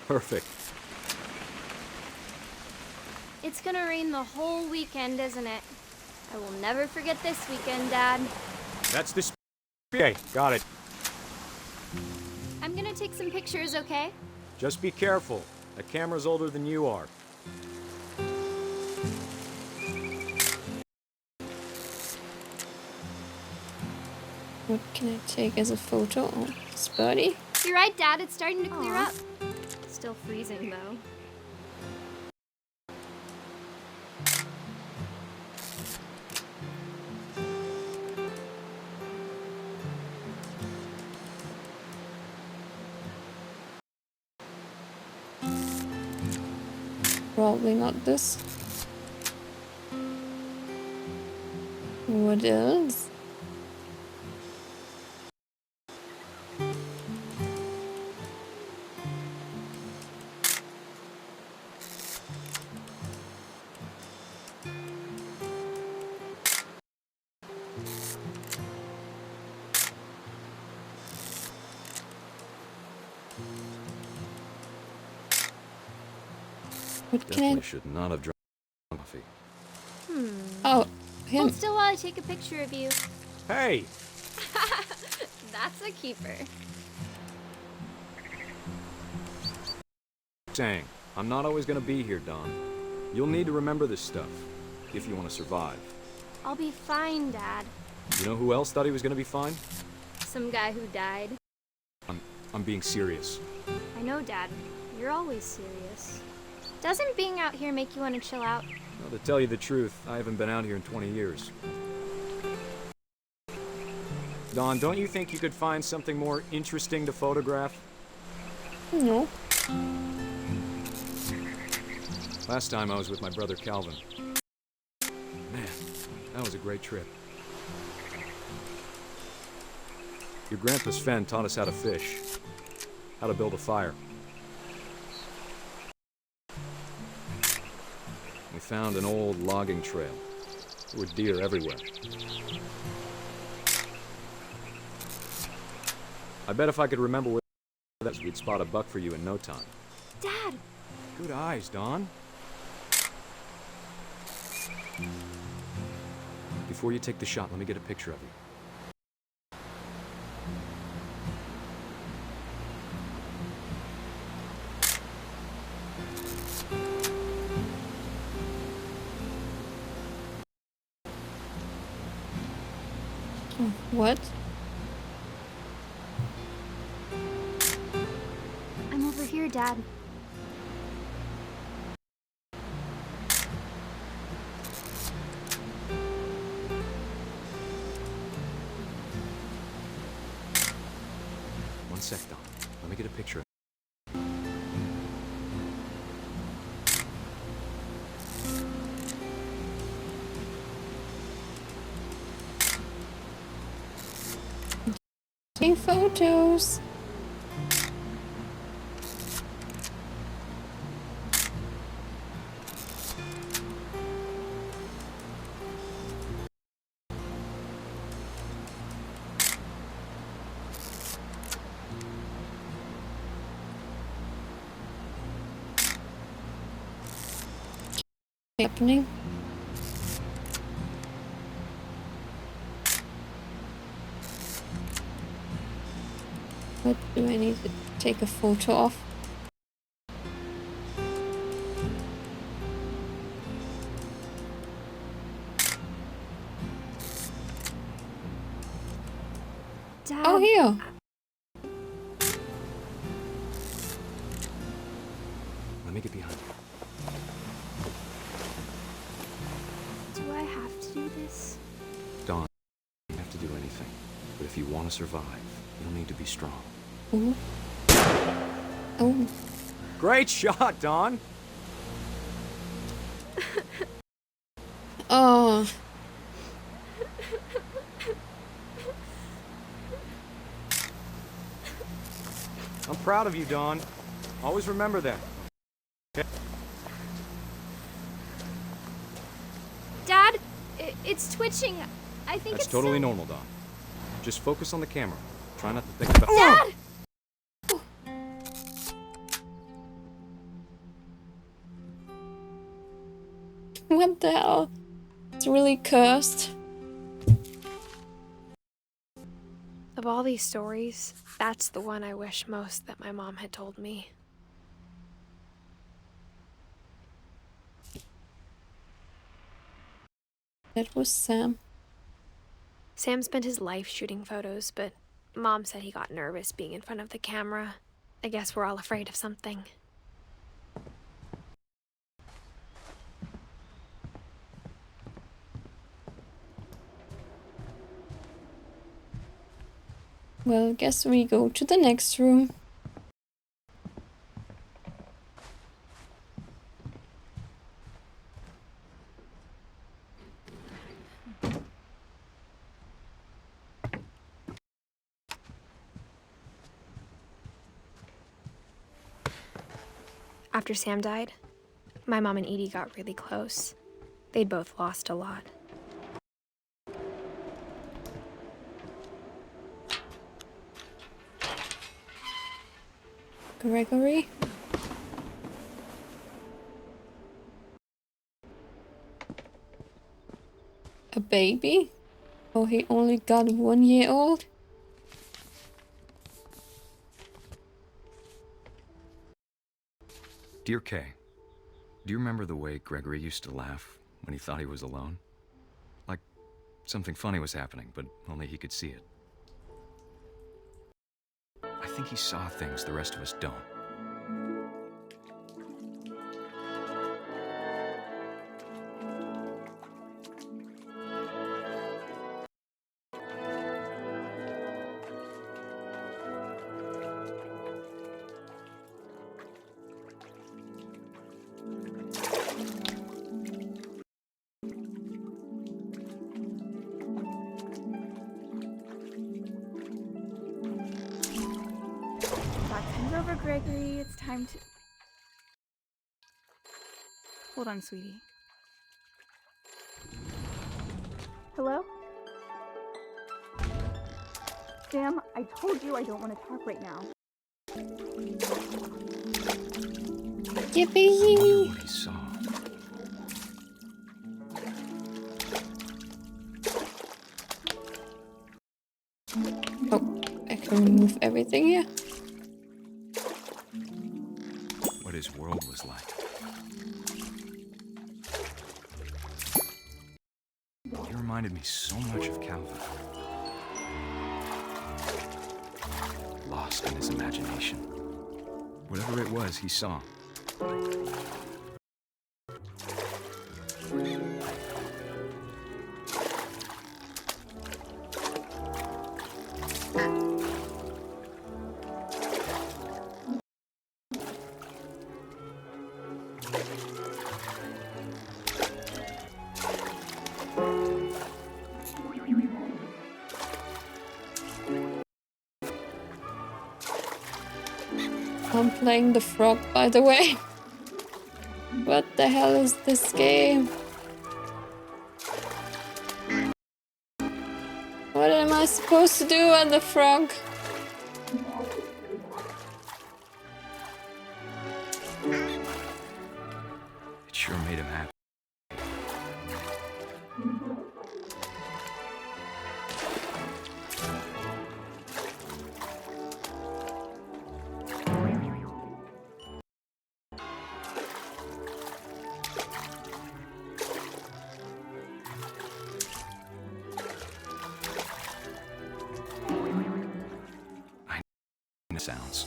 Perfect. It's gonna rain the whole weekend, isn't it? I will never forget this weekend, Dad. That's this. Okay, got it. I'm gonna take some pictures, okay? Just be careful. That camera's older than you are. What can I take as a photo? Oh, Spuddy. You're right, Dad. It's starting to clear up. Still freezing, though. Probably not this. What else? What can Definitely I... should not have drunk coffee. Oh, him. Hold still while I take a picture of you. Hey! That's a keeper. Saying, I'm not always gonna be here, Dawn. You'll need to remember this stuff, if you want to survive. I'll be fine, Dad. You know who else thought he was gonna be fine? Some guy who died. I'm being serious. I know, Dad. You're always serious. Doesn't being out here make you want to chill out? Well, to tell you the truth, I haven't been out here in 20 years. Dawn, don't you think you could find something more interesting to photograph? No. Last time I was with my brother Calvin. Man, that was a great trip. Your grandpa Sven taught us how to fish, how to build a fire. We found an old logging trail. There were deer everywhere. I bet if I could remember where that was, we'd spot a buck for you in no time. Dad! Good eyes, Dawn. Before you take the shot, let me get a picture of you. What? I'm over here, Dad. One sec, Dawn. Let me get a picture of Taking photos. Happening. What do I need to take a photo of? Dad. Oh, here. Let me get behind you. Do I have to do this? Dawn, you don't have to do anything. But if you want to survive, you'll need to be strong. Ooh. Oh. Great shot, Dawn! Oh. I'm proud of you, Dawn. Always remember that. Okay? Dad, it's twitching. I think That's it's totally normal, Dawn. Just focus on the camera. Try not to think about— Dad! What the hell? It's really cursed. Of all these stories, that's the one I wish most that my mom had told me. That was Sam. Sam spent his life shooting photos, but Mom said he got nervous being in front of the camera. I guess we're all afraid of something. Well, I guess we go to the next room. After Sam died, my mom and Edie got really close. They'd both lost a lot. Gregory? A baby? Oh, he only got 1 year old? Dear Kay, do you remember the way Gregory used to laugh when he thought he was alone? Like something funny was happening, but only he could see it. I think he saw things the rest of us don't. Gregory, it's time to... Hold on, sweetie. Hello? Sam, I told you I don't want to talk right now. Yippee! What he saw. Oh, I can remove everything here. What his world was like. He reminded me so much of Calvin. Lost in his imagination. Whatever it was he saw. I'm playing the frog, by the way. What the hell is this game? What am I supposed to do on the frog? It sure made him happy. Sounds.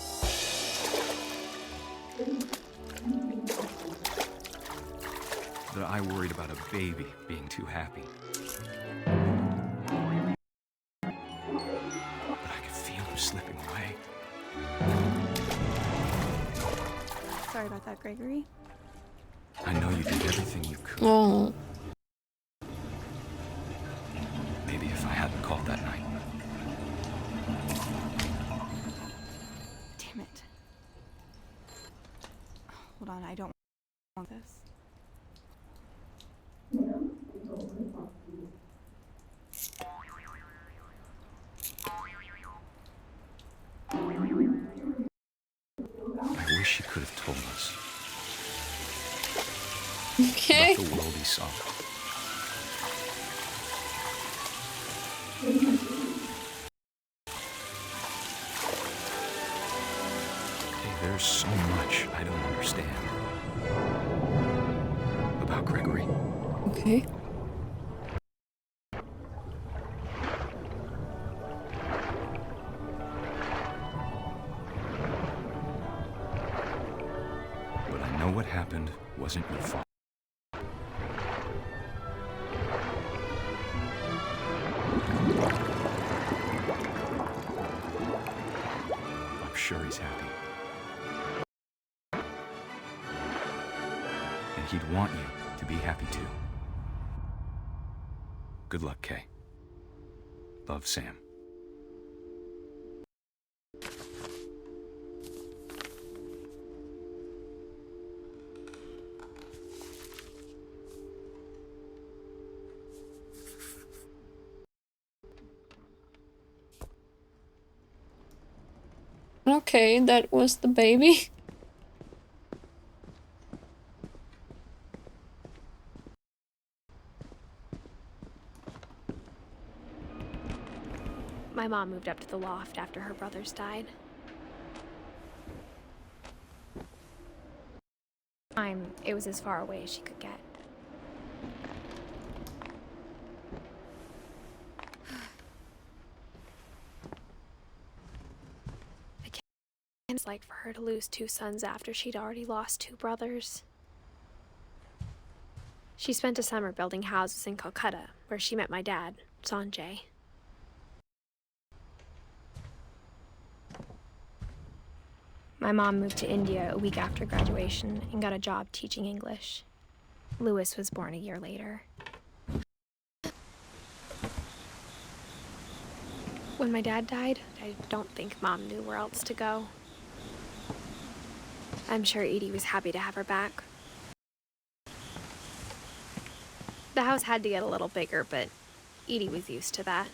That I worried about a baby being too happy. But I could feel him slipping away. Sorry about that, Gregory. I know you did everything you could. Oh. Maybe if I hadn't called that night. Damn it. Hold on, I don't want this. I wish he could have told us. Okay. About the world he saw. There's so much I don't understand about Gregory. Okay. But I know what happened wasn't your fault. I'm sure he's happy. And he'd want you to be happy too. Good luck, Kay. Love, Sam. Okay, that was the baby. My mom moved up to the loft after her brothers died. It was as far away as she could get. I can't it's like for her to lose 2 sons after she'd already lost 2 brothers. She spent a summer building houses in Calcutta, where she met my dad, Sanjay. My mom moved to India a week after graduation and got a job teaching English. Louis was born a year later. When my dad died, I don't think Mom knew where else to go. I'm sure Edie was happy to have her back. The house had to get a little bigger, but Edie was used to that.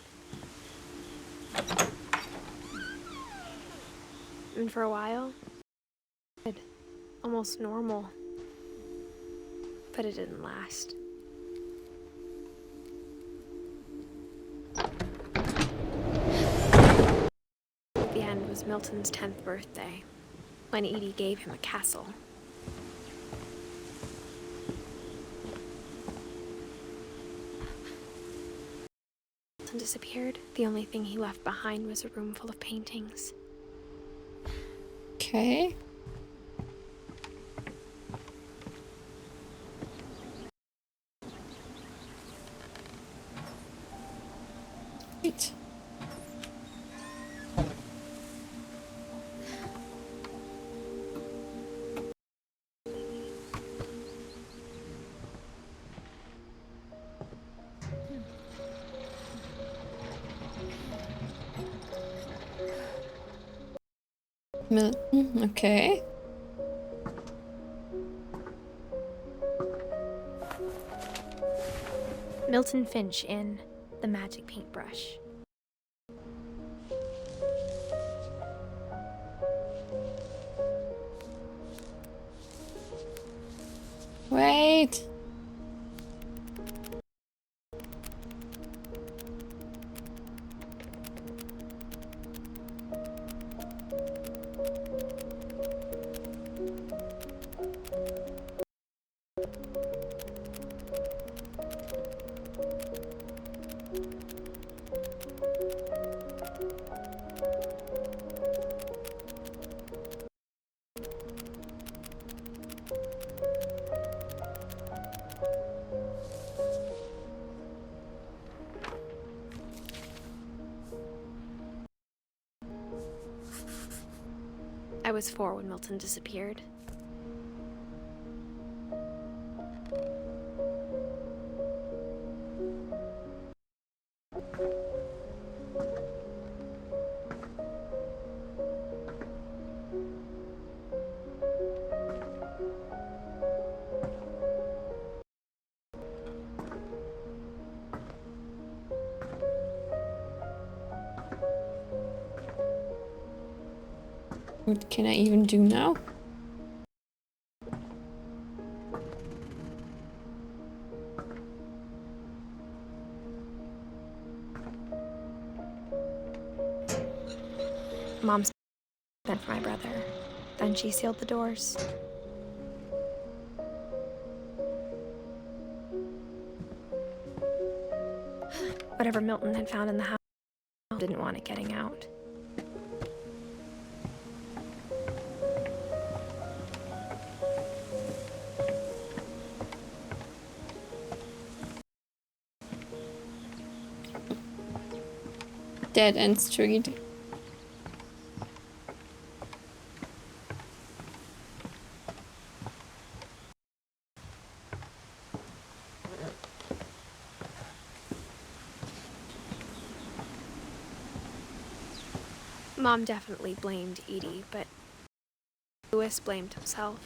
And for a while, almost normal. But it didn't last. At the end was Milton's 10th birthday, when Edie gave him a castle. Milton disappeared. The only thing he left behind was a room full of paintings. Okay. Sweet. Milton, okay. Milton Finch in The Magic Paintbrush. Wait. I was 4 when Milton disappeared. What can I even do now? Mom spent for my brother. Then she sealed the doors. Whatever Milton had found in the house didn't want it getting out. Dead End Street. Mom definitely blamed Edie, but Louis blamed himself.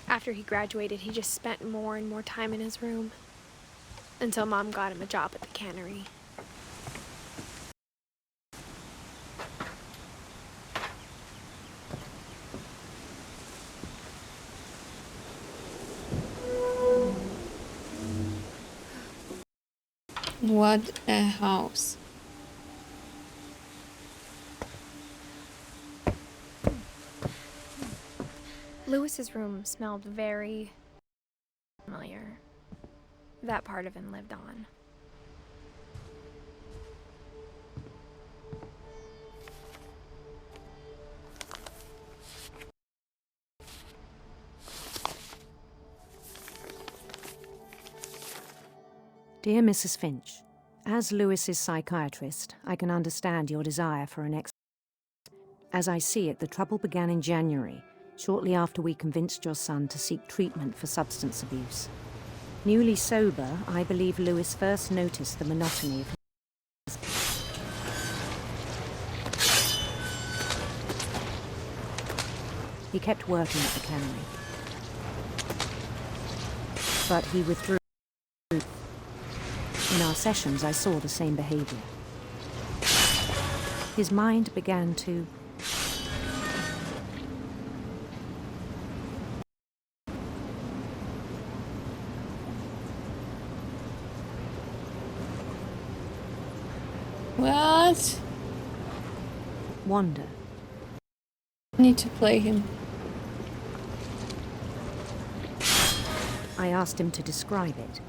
After he graduated, he just spent more and more time in his room, until Mom got him a job at the cannery. What a house. Louis's room smelled very familiar. That part of him lived on. Dear Mrs. Finch, as Louis's psychiatrist, I can understand your desire for an As I see it, the trouble began in January, shortly after we convinced your son to seek treatment for substance abuse. Newly sober, I believe Louis first noticed the monotony of his He kept working at the cannery. But he withdrew. In our sessions, I saw the same behavior. His mind began to What? wander. I need to play him. I asked him to describe it.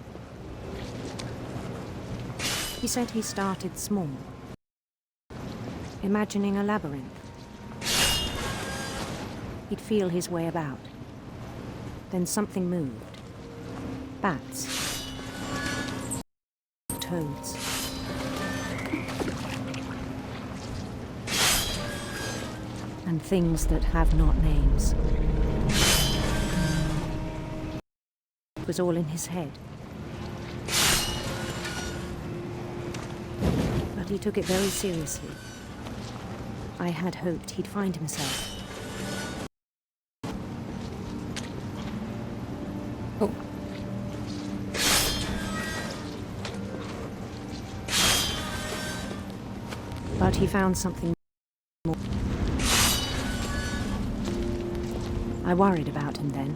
He said he started small, imagining a labyrinth. He'd feel his way about. Then something moved. Bats. Toads. And things that have not names. It was all in his head. But he took it very seriously. I had hoped he'd find himself. Oh. But he found something more. I worried about him then.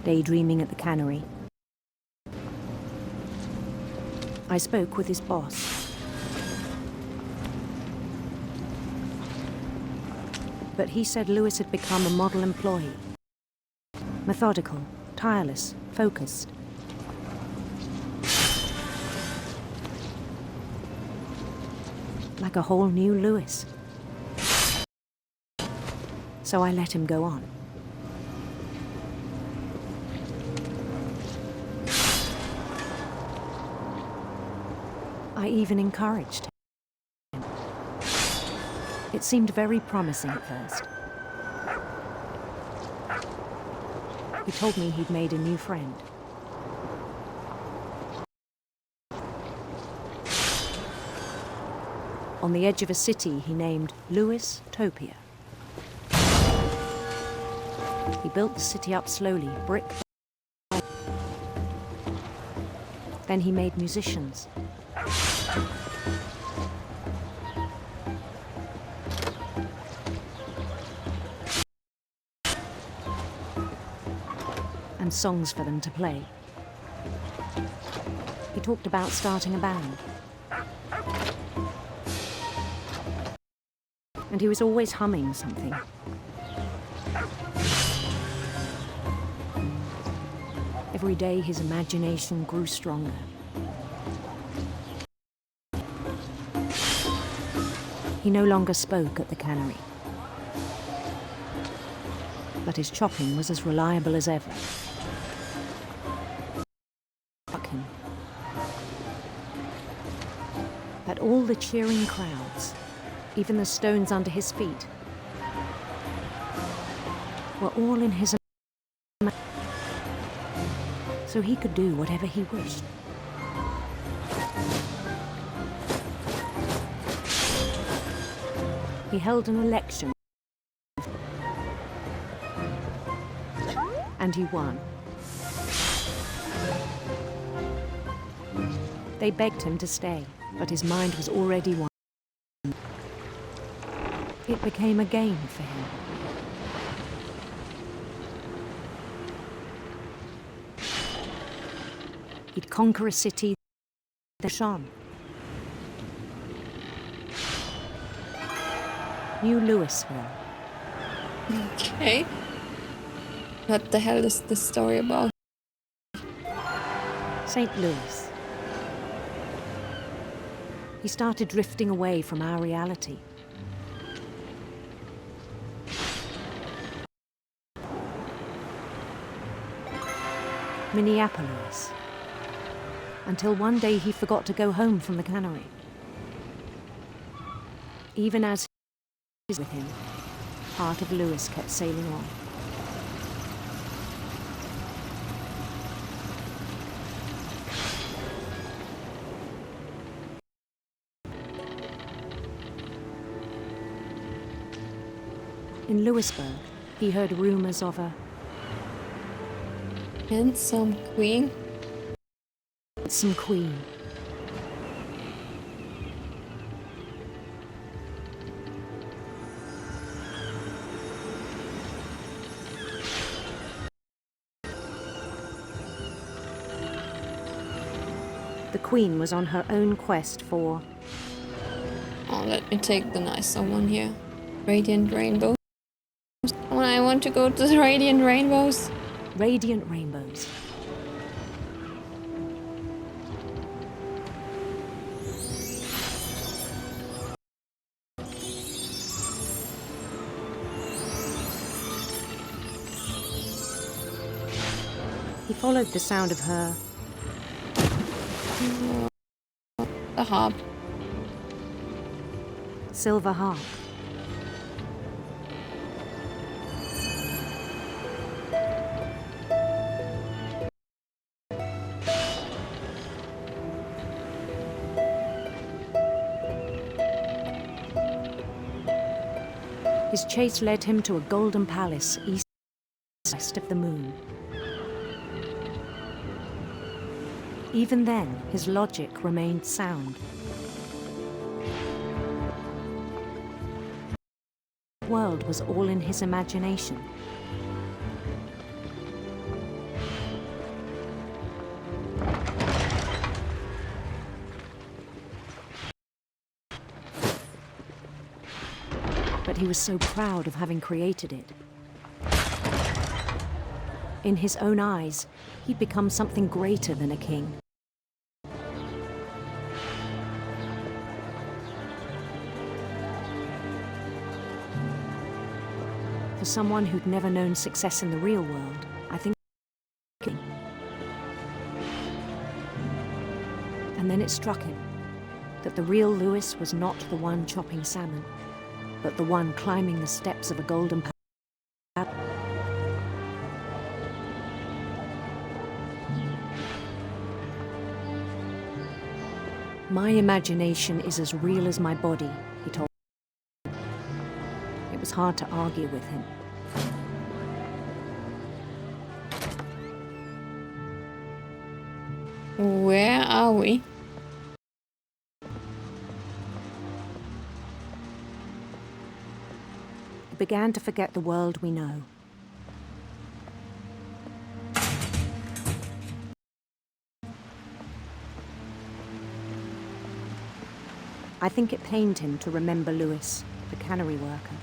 Daydreaming at the cannery. I spoke with his boss. But he said Lewis had become a model employee. Methodical, tireless, focused. Like a whole new Lewis. So I let him go on. I even encouraged him. It seemed very promising at first. He told me he'd made a new friend. On the edge of a city he named Lewis Topia. He built the city up slowly, brick by brick. Then he made musicians. And songs for them to play. He talked about starting a band. And he was always humming something. Every day his imagination grew stronger. He no longer spoke at the cannery. But his chopping was as reliable as ever. That all the cheering crowds, even the stones under his feet, were all in his imagination, so he could do whatever he wished. He held an election, and he won. They begged him to stay, but his mind was already won. It became a game for him. He'd conquer a city that shone. New Louisville. Okay. What the hell is this story about? St. Louis. He started drifting away from our reality. Minneapolis. Until one day he forgot to go home from the cannery. Even as he was with him, part of Lewis kept sailing on. In Louisburg, he heard rumors of a handsome queen. Some queen. The queen was on her own quest for... Oh, let me take the nicer one here. Radiant rainbow. Oh, I want to go to the radiant rainbows. Radiant rainbows. He followed the sound of her... The harp. Silver harp. His chase led him to a golden palace east of the moon. Even then, his logic remained sound. The world was all in his imagination. But he was so proud of having created it. In his own eyes, he'd become something greater than a king. For someone who'd never known success in the real world, I think... And then it struck him that the real Lewis was not the one chopping salmon, but the one climbing the steps of a golden palace. My imagination is as real as my body, he told me. It was hard to argue with him. Where are we? He began to forget the world we know. I think it pained him to remember Lewis, the cannery worker.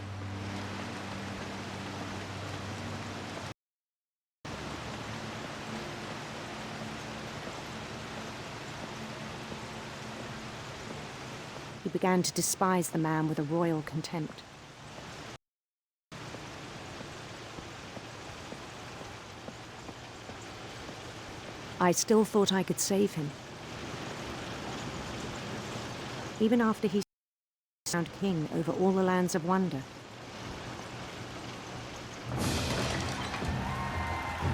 He began to despise the man with a royal contempt. I still thought I could save him. Even after he crowned king over all the lands of wonder.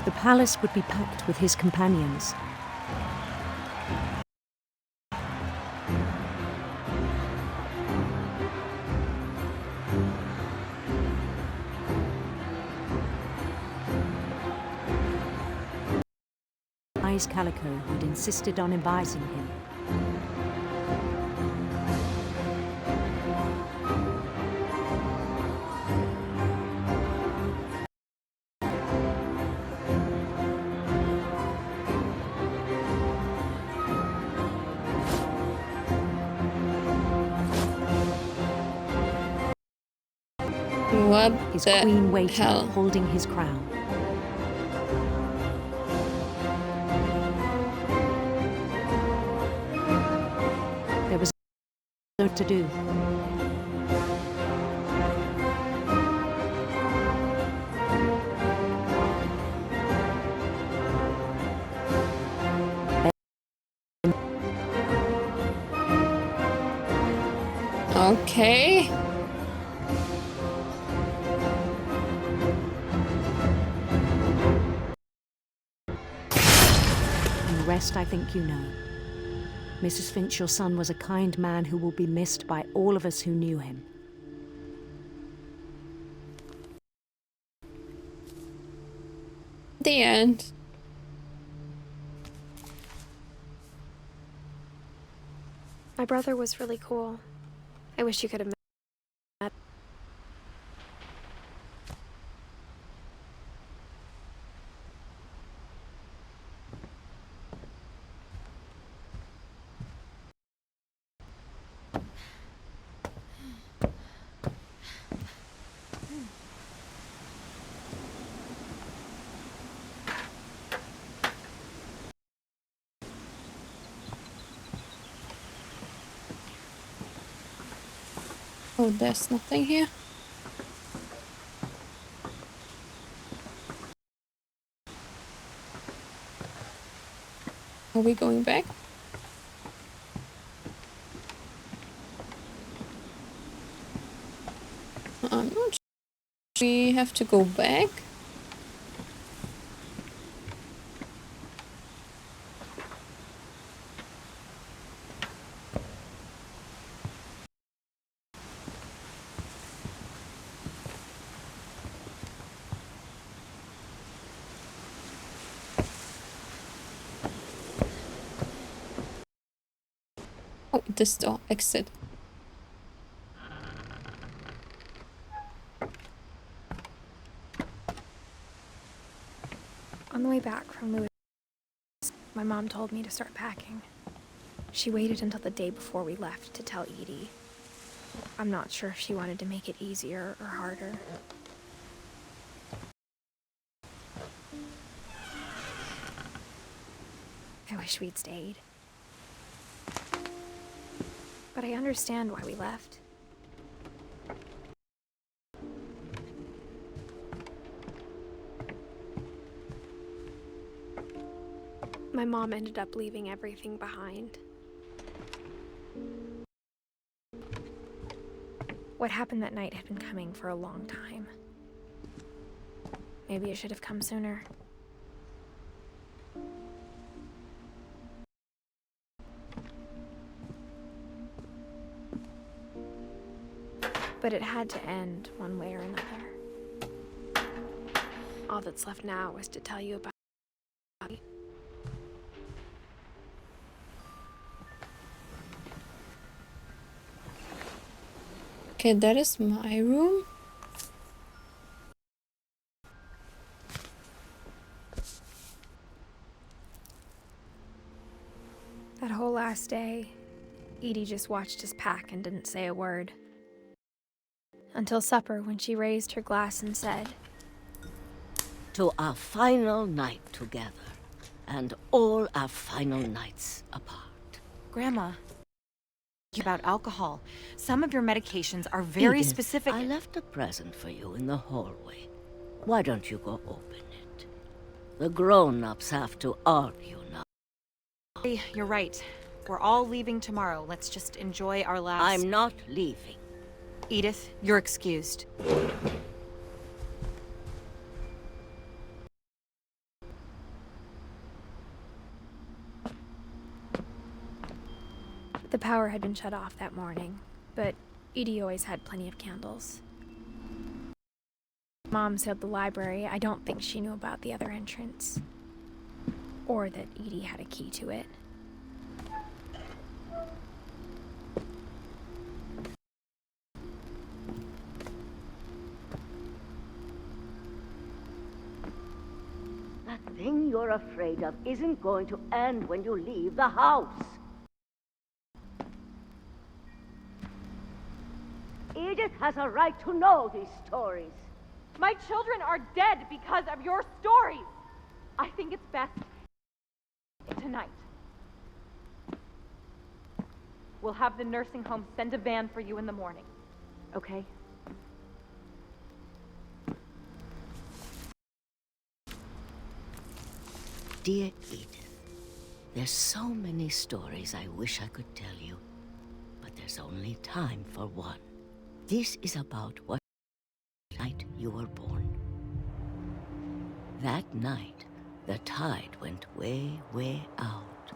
The palace would be packed with his companions. Wise Calico had insisted on advising him. What his the queen waited, hell? Holding his crown. There was nothing to do. Okay. And the rest I think you know. Mrs. Finch, your son was a kind man who will be missed by all of us who knew him. The end. My brother was really cool. I wish you could have met. Oh, there's nothing here. Are we going back? I'm not sure. We have to go back. Oh, this door, exit. On the way back from Louis, my mom told me to start packing. She waited until the day before we left to tell Edie. I'm not sure if she wanted to make it easier or harder. I wish we'd stayed. But I understand why we left. My mom ended up leaving everything behind. What happened that night had been coming for a long time. Maybe it should have come sooner. But it had to end one way or another. All that's left now is to tell you about it. Okay, that is my room. That whole last day, Edie just watched us pack and didn't say a word. Until supper, when she raised her glass and said, "To our final night together, and all our final nights apart." Grandma, about alcohol. Some of your medications are very Edith, specific. I left a present for you in the hallway. Why don't you go open it? The grown-ups have to argue now. You're right. We're all leaving tomorrow. Let's just enjoy our last... I'm not leaving. Edith, you're excused. The power had been shut off that morning, but Edie always had plenty of candles. Mom sealed the library. I don't think she knew about the other entrance. Or that Edie had a key to it. That thing you're afraid of isn't going to end when you leave the house. Edith has a right to know these stories. My children are dead because of your stories. I think it's best tonight. We'll have the nursing home send a van for you in the morning, okay? Dear Edith, there's so many stories I wish I could tell you, but there's only time for one. This is about what night you were born. That night, the tide went way, way out.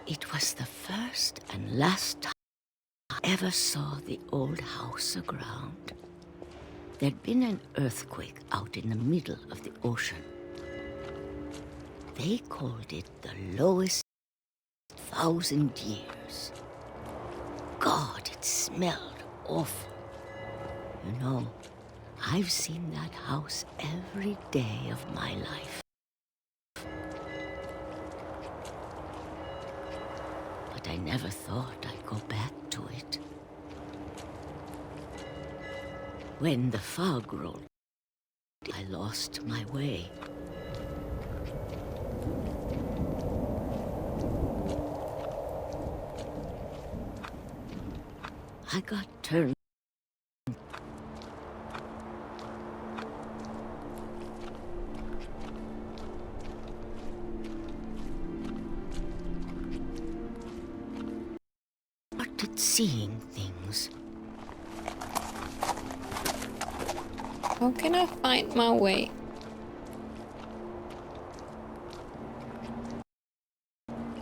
It was the first and last time I ever saw the old house aground. There'd been an earthquake out in the middle of the ocean. They called it the lowest 1,000 years. God, it smelled awful. You know, I've seen that house every day of my life. But I never thought I'd go back to it. When the fog rolled, I lost my way. I got turned. Started seeing things. How can I find my way?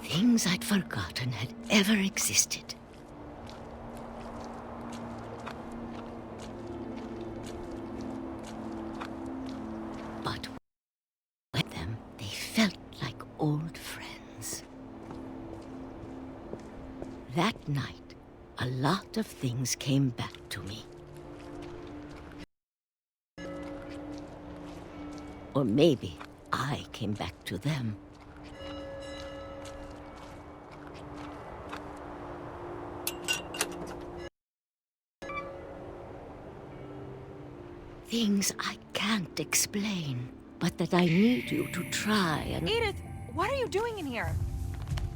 Things I'd forgotten had ever existed. But with them, they felt like old friends. That night, a lot of things came back to me. Or maybe I came back to them. Things I can't explain, but that I need you to try and... Edith, what are you doing in here?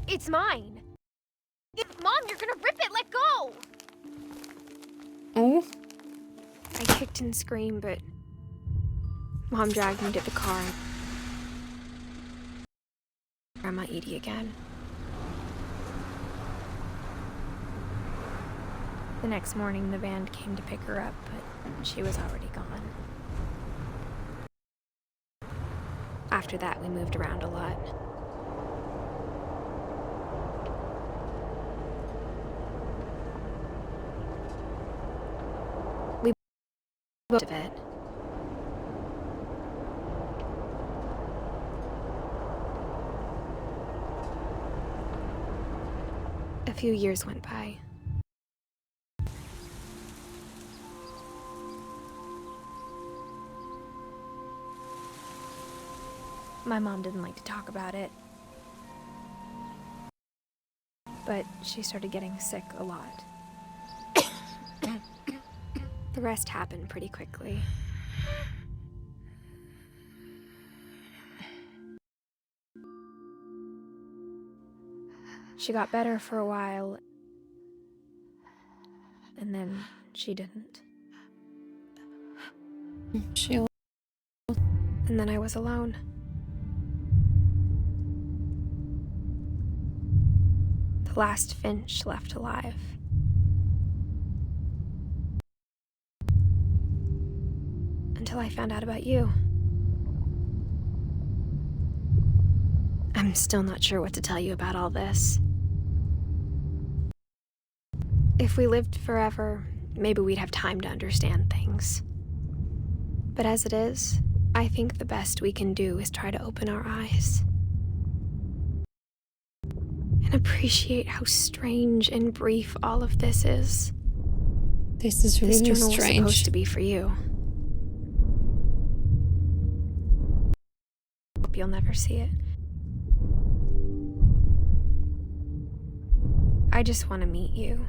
It's mine. Mom, you're gonna rip it! Let go! Oh? I kicked and screamed, but Mom dragged me to the car. Grandma Edie again. The next morning, the band came to pick her up, but she was already gone. After that, we moved around a lot. We both of it. A few years went by. My mom didn't like to talk about it, but she started getting sick a lot. The rest happened pretty quickly. She got better for a while, and then she didn't. And then I was alone. The last Finch left alive. Until I found out about you. I'm still not sure what to tell you about all this. If we lived forever, maybe we'd have time to understand things. But as it is, I think the best we can do is try to open our eyes. And appreciate how strange and brief all of this is. This is really strange. This journal was supposed to be for you. Hope you'll never see it. I just want to meet you.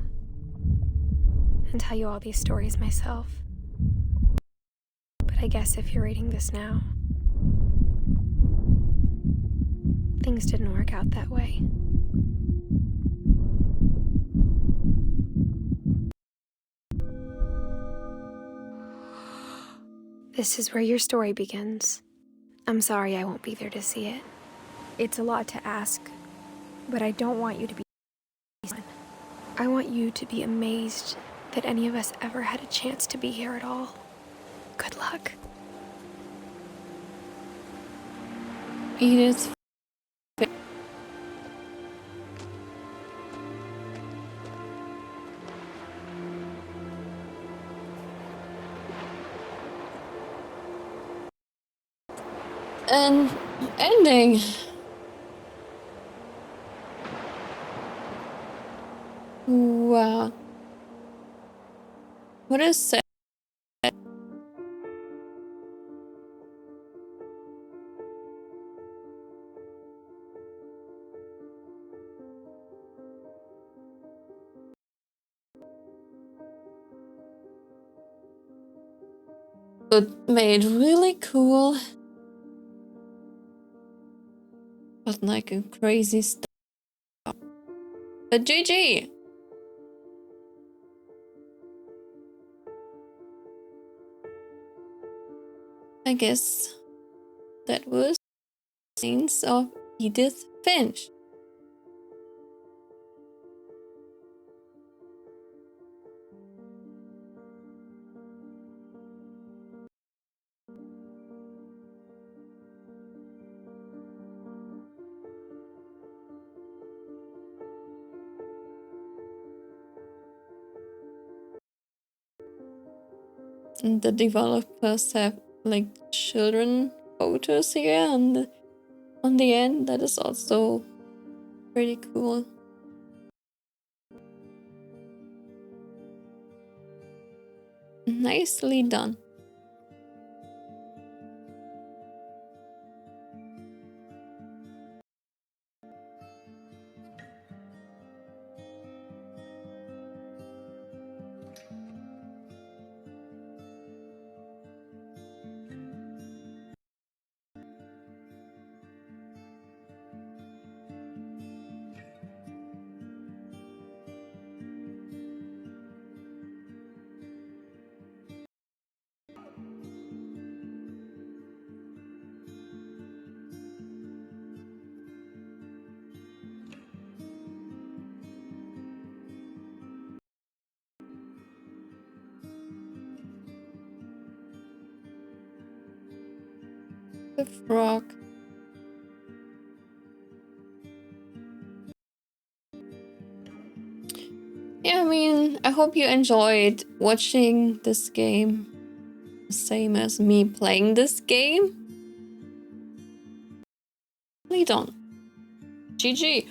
And tell you all these stories myself. But I guess if you're reading this now, things didn't work out that way. This is where your story begins. I'm sorry I won't be there to see it. It's a lot to ask, but I don't want you to be... I want you to be amazed that any of us ever had a chance to be here at all. Good luck. Edith. an ending. Wow. What is that? But made really cool. But like a crazy stuff. But GG! I guess that was Remains of Edith Finch. And the developers have like children photos here on the end. That is also pretty cool. Nicely done. The frog. Yeah, I mean, I hope you enjoyed watching this game. Same as me playing this game. Lead on. GG.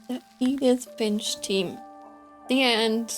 The Edith Finch team. The end.